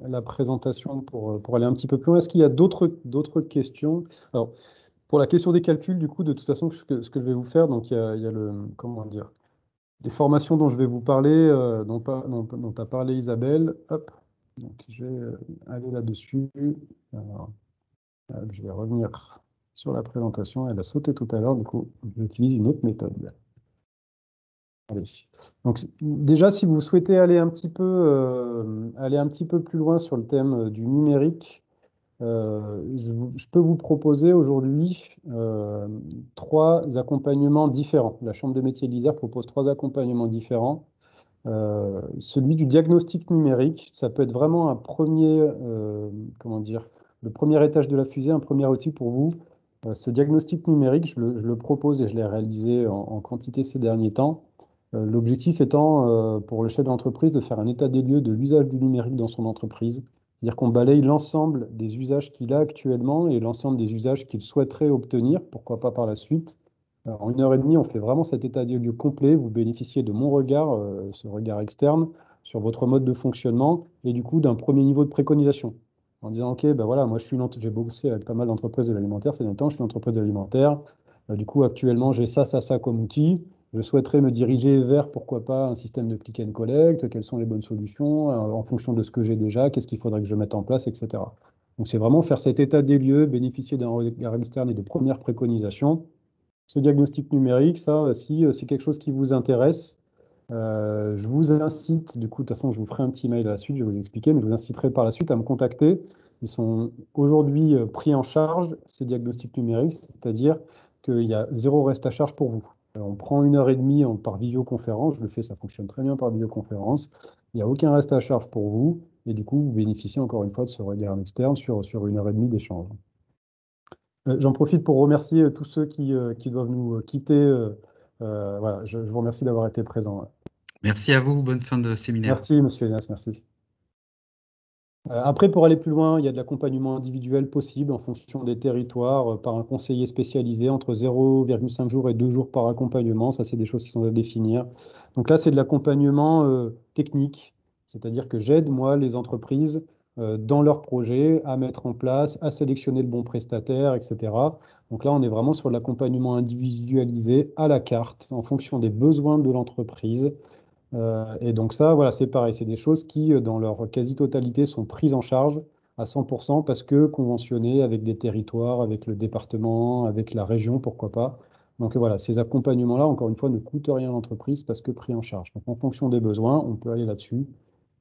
la présentation pour aller un petit peu plus loin. Est-ce qu'il y a d'autres questions? Alors, pour la question des calculs, du coup, de toute façon, ce que je vais vous faire, donc il y a comment dire, les formations dont je vais vous parler, dont a parlé Isabelle. Hop, donc je vais aller là-dessus. Alors, Je vais revenir sur la présentation. Elle a sauté tout à l'heure, du coup, j'utilise une autre méthode. Allez. Donc, déjà, si vous souhaitez aller un petit peu plus loin sur le thème du numérique, je peux vous proposer aujourd'hui 3 accompagnements différents. La Chambre de métiers de l'Isère propose 3 accompagnements différents. Celui du diagnostic numérique, ça peut être vraiment un premier, comment dire, le premier étage de la fusée, un premier outil pour vous. Ce diagnostic numérique, je le propose et je l'ai réalisé en quantité ces derniers temps. L'objectif étant, pour le chef d'entreprise, de faire un état des lieux de l'usage du numérique dans son entreprise. C'est-à-dire qu'on balaye l'ensemble des usages qu'il a actuellement et l'ensemble des usages qu'il souhaiterait obtenir, pourquoi pas par la suite. En 1 heure et demie, on fait vraiment cet état des lieux complet. Vous bénéficiez de mon regard, ce regard externe, sur votre mode de fonctionnement et du coup d'un premier niveau de préconisation. En disant, OK, ben voilà, moi j'ai bossé avec pas mal d'entreprises de l'alimentaire ces derniers temps, je suis une entreprise de l'alimentaire. Du coup, actuellement, j'ai ça comme outil. Je souhaiterais me diriger vers, pourquoi pas, un système de click and collect, quelles sont les bonnes solutions, en fonction de ce que j'ai déjà, qu'est-ce qu'il faudrait que je mette en place, etc. Donc, c'est vraiment faire cet état des lieux, bénéficier d'un regard externe et de premières préconisations. Ce diagnostic numérique, ça, si c'est quelque chose qui vous intéresse, je vous incite, du coup, de toute façon, je vous ferai un petit mail à la suite, je vais vous expliquer, mais je vous inciterai par la suite à me contacter. Ils sont aujourd'hui pris en charge, ces diagnostics numériques, c'est-à-dire qu'il y a 0 reste à charge pour vous. On prend 1 heure et demie par visioconférence, je le fais, ça fonctionne très bien par visioconférence. Il n'y a aucun reste à charge pour vous, et du coup, vous bénéficiez encore une fois de ce regard externe sur 1 heure et demie d'échange. J'en profite pour remercier tous ceux qui doivent nous quitter. Voilà, je vous remercie d'avoir été présent. Merci à vous, bonne fin de séminaire. Merci, monsieur Hénas, merci. Après, pour aller plus loin, il y a de l'accompagnement individuel possible en fonction des territoires par un conseiller spécialisé entre 0,5 jours et 2 jours par accompagnement. Ça, c'est des choses qui sont à définir. Donc là, c'est de l'accompagnement technique, c'est-à-dire que j'aide, moi, les entreprises dans leurs projets à mettre en place, à sélectionner le bon prestataire, etc. Donc là, on est vraiment sur de l'accompagnement individualisé à la carte en fonction des besoins de l'entreprise. Et donc ça, voilà, c'est pareil, c'est des choses qui, dans leur quasi-totalité, sont prises en charge à 100% parce que conventionnées avec des territoires, avec le département, avec la région, pourquoi pas. Donc voilà, ces accompagnements-là, encore une fois, ne coûtent rien à l'entreprise parce que pris en charge. Donc en fonction des besoins, on peut aller là-dessus.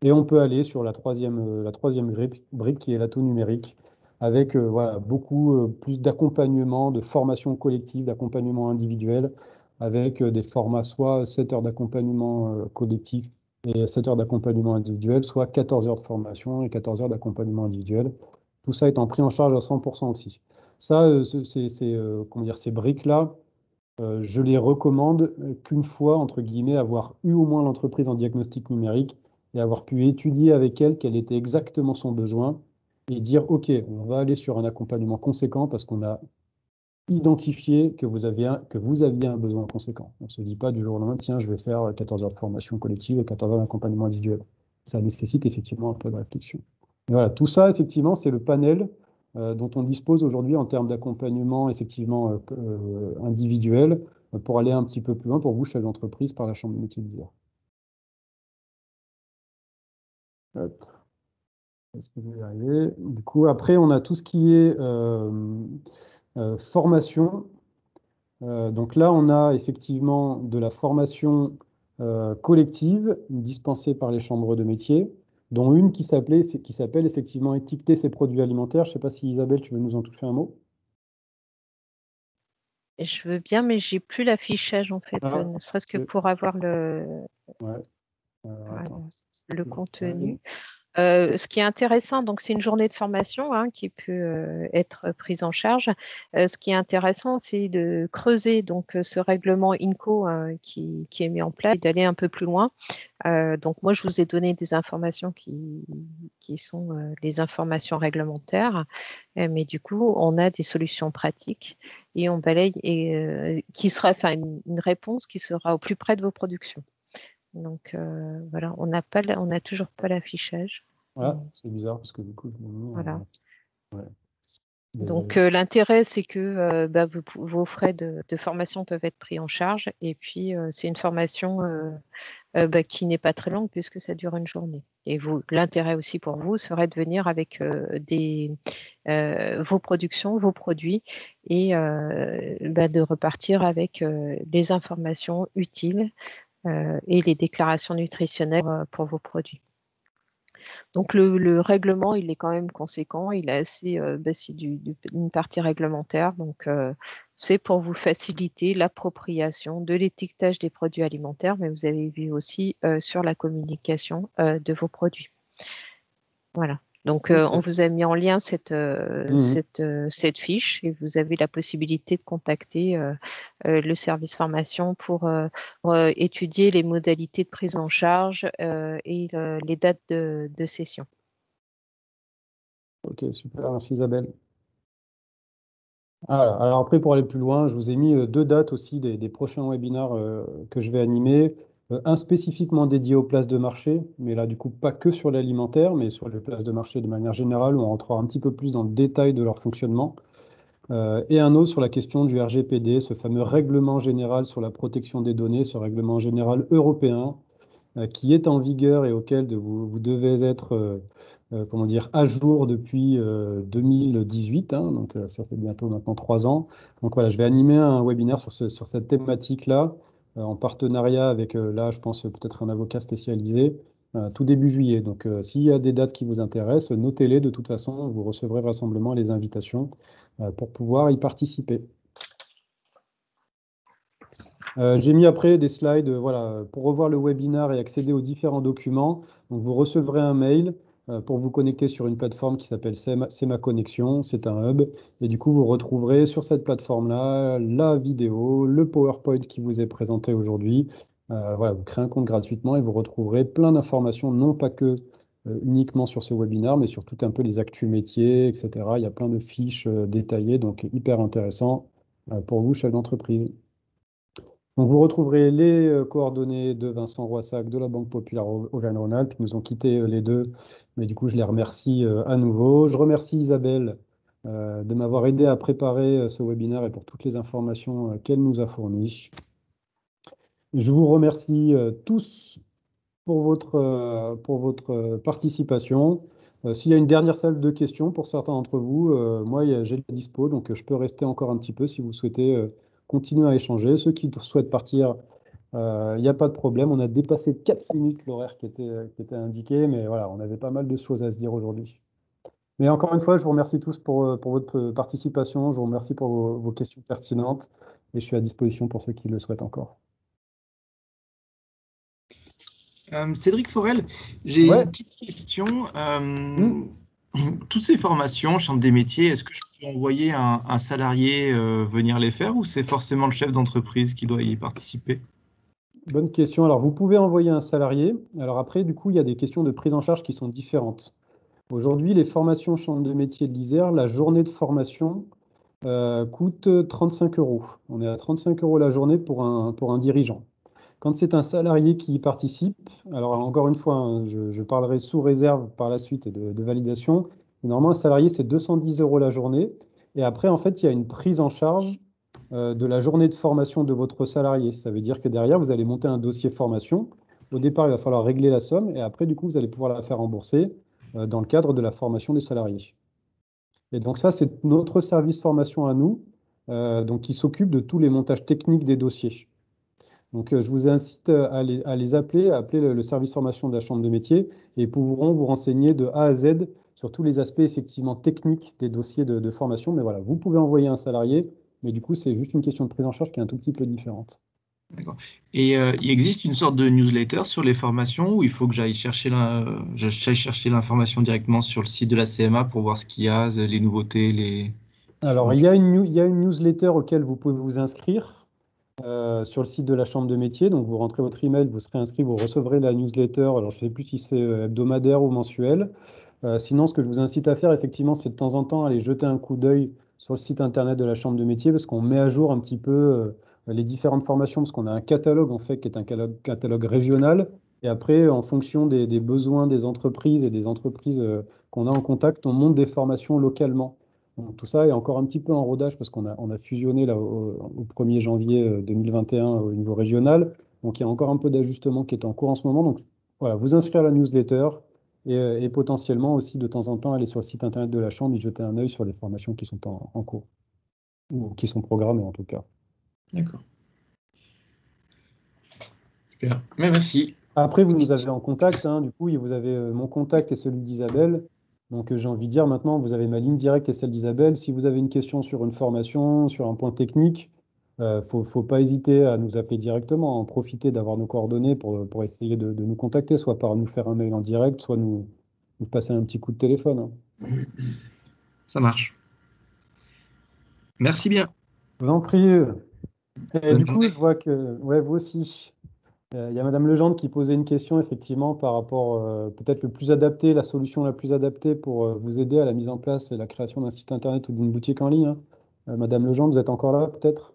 Et on peut aller sur la troisième brique qui est l'atout numérique, avec voilà, beaucoup plus d'accompagnement, de formation collective, d'accompagnement individuel avec des formats soit 7 heures d'accompagnement collectif et 7 heures d'accompagnement individuel, soit 14 heures de formation et 14 heures d'accompagnement individuel. Tout ça étant pris en charge à 100% aussi. Ça, comment dire, ces briques-là, je les recommande qu'une fois, entre guillemets, avoir eu au moins l'entreprise en diagnostic numérique et avoir pu étudier avec elle quel était exactement son besoin et dire, OK, on va aller sur un accompagnement conséquent parce qu'on a identifier que vous aviez un besoin conséquent. On ne se dit pas du jour au lendemain, tiens, je vais faire 14 heures de formation collective et 14 heures d'accompagnement individuel. Ça nécessite effectivement un peu de réflexion. Et voilà, tout ça, effectivement, c'est le panel dont on dispose aujourd'hui en termes d'accompagnement effectivement individuel pour aller un petit peu plus loin pour vous, chef d'entreprise, par la Chambre de métiers de l'Isère. Est-ce que je vais y arriver? Du coup, après, on a tout ce qui est formation. Donc là, on a effectivement de la formation collective dispensée par les chambres de métiers, dont une qui s'appelle effectivement étiqueter ses produits alimentaires. Je ne sais pas si Isabelle, tu veux nous en toucher un mot? Je veux bien, mais j'ai plus l'affichage en fait, ne serait-ce que pour avoir le contenu. Ce qui est intéressant, donc c'est une journée de formation qui peut être prise en charge. Ce qui est intéressant, c'est de creuser donc ce règlement INCO qui est mis en place et d'aller un peu plus loin. Donc moi, je vous ai donné des informations qui sont les informations réglementaires, mais du coup, on a des solutions pratiques et on balaye et qui sera, enfin, une réponse qui sera au plus près de vos productions. Donc voilà, on n'a toujours pas l'affichage. Ah, c'est bizarre parce que du coup, voilà. Ouais. Donc l'intérêt, c'est que vos frais de formation peuvent être pris en charge et puis c'est une formation qui n'est pas très longue puisque ça dure une journée. Et l'intérêt aussi pour vous serait de venir avec vos productions, vos produits et de repartir avec les informations utiles et les déclarations nutritionnelles pour vos produits. Donc le règlement, il est quand même conséquent, il est assez, c'est une partie réglementaire, donc c'est pour vous faciliter l'appropriation de l'étiquetage des produits alimentaires, mais vous avez vu aussi sur la communication de vos produits. Voilà. Donc, on vous a mis en lien cette fiche et vous avez la possibilité de contacter le service formation pour étudier les modalités de prise en charge et les dates de session. Ok, super, merci Isabelle. Alors après, pour aller plus loin, je vous ai mis 2 dates aussi des prochains webinaires que je vais animer. Un spécifiquement dédié aux places de marché, mais là, du coup, pas que sur l'alimentaire, mais sur les places de marché de manière générale, où on rentrera un petit peu plus dans le détail de leur fonctionnement. Et un autre sur la question du RGPD, ce fameux règlement général sur la protection des données, ce règlement général européen, qui est en vigueur et auquel vous devez être comment dire, à jour depuis 2018, hein, donc ça fait bientôt maintenant 3 ans. Donc voilà, je vais animer un webinaire sur cette thématique-là, en partenariat avec, là, je pense peut-être un avocat spécialisé, tout début juillet. Donc s'il y a des dates qui vous intéressent, notez-les. De toute façon, vous recevrez vraisemblablement les invitations pour pouvoir y participer. J'ai mis après des slides voilà, pour revoir le webinaire et accéder aux différents documents. Donc, vous recevrez un mail pour vous connecter sur une plateforme qui s'appelle C'est ma connexion. C'est un hub. Et du coup, vous retrouverez sur cette plateforme-là la vidéo, le PowerPoint qui vous est présenté aujourd'hui. Voilà, vous créez un compte gratuitement et vous retrouverez plein d'informations, non pas que uniquement sur ce webinaire, mais sur tout un peu les actus métiers, etc. Il y a plein de fiches détaillées, donc hyper intéressant pour vous, chef d'entreprise. Donc, vous retrouverez les coordonnées de Vincent Roissac de la Banque Populaire Auvergne-Rhône-Alpes. Ils nous ont quittés les deux, mais du coup, je les remercie à nouveau. Je remercie Isabelle de m'avoir aidé à préparer ce webinaire et pour toutes les informations qu'elle nous a fournies. Je vous remercie tous pour votre participation. S'il y a une dernière salle de questions pour certains d'entre vous, moi, j'ai la dispo, donc je peux rester encore un petit peu si vous souhaitez continuer à échanger. Ceux qui souhaitent partir, il n'y a pas de problème. On a dépassé de 4 minutes l'horaire qui était indiqué, mais voilà, on avait pas mal de choses à se dire aujourd'hui. Mais encore une fois, je vous remercie tous pour votre participation. Je vous remercie pour vos questions pertinentes et je suis à disposition pour ceux qui le souhaitent encore. Cédric Forel, j'ai Ouais. une petite question. Toutes ces formations, Chambre des métiers, est-ce que je peux envoyer un salarié venir les faire ou c'est forcément le chef d'entreprise qui doit y participer? Bonne question. Alors, vous pouvez envoyer un salarié. Alors après, du coup, il y a des questions de prise en charge qui sont différentes. Aujourd'hui, les formations Chambre de métiers de l'Isère, la journée de formation coûte 35 €. On est à 35 € la journée pour un dirigeant. Quand c'est un salarié qui y participe, alors encore une fois, hein, je parlerai sous réserve par la suite de validation. Normalement, un salarié, c'est 210 € la journée. Et après, en fait, il y a une prise en charge de la journée de formation de votre salarié. Ça veut dire que derrière, vous allez monter un dossier formation. Au départ, il va falloir régler la somme. Et après, du coup, vous allez pouvoir la faire rembourser dans le cadre de la formation des salariés. Et donc ça, c'est notre service formation à nous, donc qui s'occupe de tous les montages techniques des dossiers. Donc, je vous incite à les appeler, à appeler le service formation de la Chambre de métier et ils pourront vous renseigner de A à Z sur tous les aspects effectivement techniques des dossiers de formation. Mais voilà, vous pouvez envoyer un salarié, mais du coup, c'est juste une question de prise en charge qui est un tout petit peu différente. D'accord. Et il existe une sorte de newsletter sur les formations où il faut que j'aille chercher l'information directement sur le site de la CMA pour voir ce qu'il y a, les nouveautés, Alors, il y a une newsletter auquel vous pouvez vous inscrire. Sur le site de la Chambre de métier. Donc, vous rentrez votre email, vous serez inscrit, vous recevrez la newsletter. Alors, je ne sais plus si c'est hebdomadaire ou mensuel. Sinon, ce que je vous incite à faire, effectivement, c'est de temps en temps aller jeter un coup d'œil sur le site internet de la Chambre de métier parce qu'on met à jour un petit peu les différentes formations parce qu'on a un catalogue, en fait, qui est un catalogue régional. Et après, en fonction des besoins des entreprises et des entreprises qu'on a en contact, on monte des formations localement. Donc, tout ça est encore un petit peu en rodage parce qu'on a fusionné là, au 1er janvier 2021 au niveau régional. Donc, il y a encore un peu d'ajustement qui est en cours en ce moment. Donc, voilà, vous inscrire à la newsletter et potentiellement aussi de temps en temps aller sur le site internet de la Chambre et jeter un œil sur les formations qui sont en cours ou qui sont programmées en tout cas. D'accord. Super. Mais merci. Après, vous nous avez en contact, hein, du coup, vous avez mon contact et celui d'Isabelle. Donc, j'ai envie de dire maintenant, vous avez ma ligne directe et celle d'Isabelle. Si vous avez une question sur une formation, sur un point technique, faut pas hésiter à nous appeler directement, en profiter d'avoir nos coordonnées pour essayer de nous contacter, soit par nous faire un mail en direct, soit nous passer un petit coup de téléphone, hein. Ça marche. Merci bien. Je vous en prie. Et Bonne du coup, journée. je vois que, ouais, vous aussi. Il y a Madame Legendre qui posait une question effectivement par rapport peut-être le plus adapté, la solution la plus adaptée pour vous aider à la mise en place et la création d'un site internet ou d'une boutique en ligne, hein. Madame Legendre, vous êtes encore là peut-être?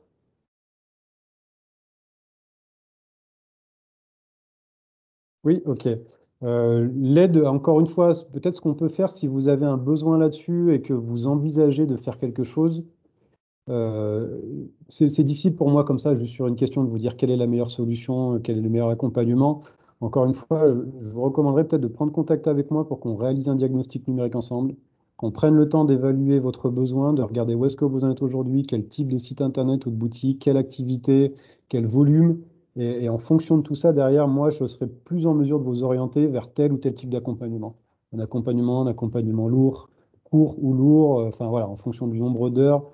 Oui, ok. L'aide, encore une fois, peut-être ce qu'on peut faire si vous avez un besoin là-dessus et que vous envisagez de faire quelque chose. C'est difficile pour moi comme ça, juste sur une question, de vous dire quelle est la meilleure solution, quel est le meilleur accompagnement. Encore une fois, je vous recommanderais peut-être de prendre contact avec moi pour qu'on réalise un diagnostic numérique ensemble, qu'on prenne le temps d'évaluer votre besoin, de regarder où est-ce que vous en êtes aujourd'hui, quel type de site internet ou de boutique, quelle activité, quel volume. Et en fonction de tout ça, derrière, moi, je serai plus en mesure de vous orienter vers tel ou tel type d'accompagnement. Un accompagnement lourd, court ou lourd, enfin voilà, en fonction du nombre d'heures.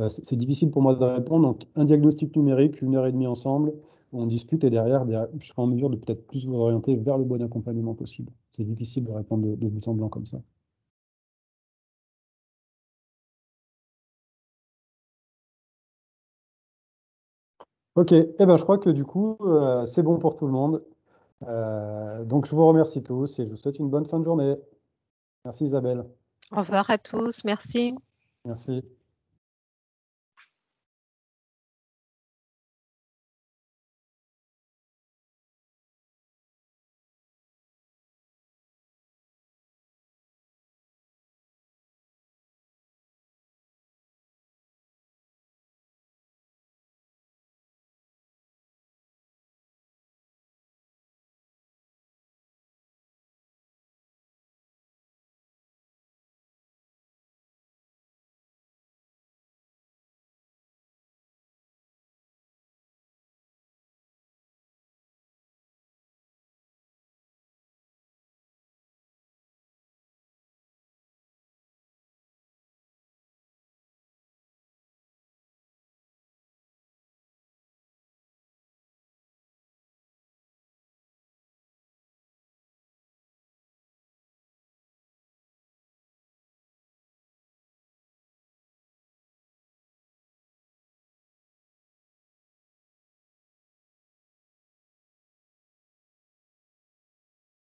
C'est difficile pour moi de répondre. Donc, un diagnostic numérique, 1 heure et demie ensemble, où on discute et derrière, je serai en mesure de peut-être plus vous orienter vers le bon accompagnement possible. C'est difficile de répondre de but en blanc comme ça. Ok, eh ben, je crois que du coup, c'est bon pour tout le monde. Donc, je vous remercie tous et je vous souhaite une bonne fin de journée. Merci Isabelle. Au revoir à tous. Merci. Merci.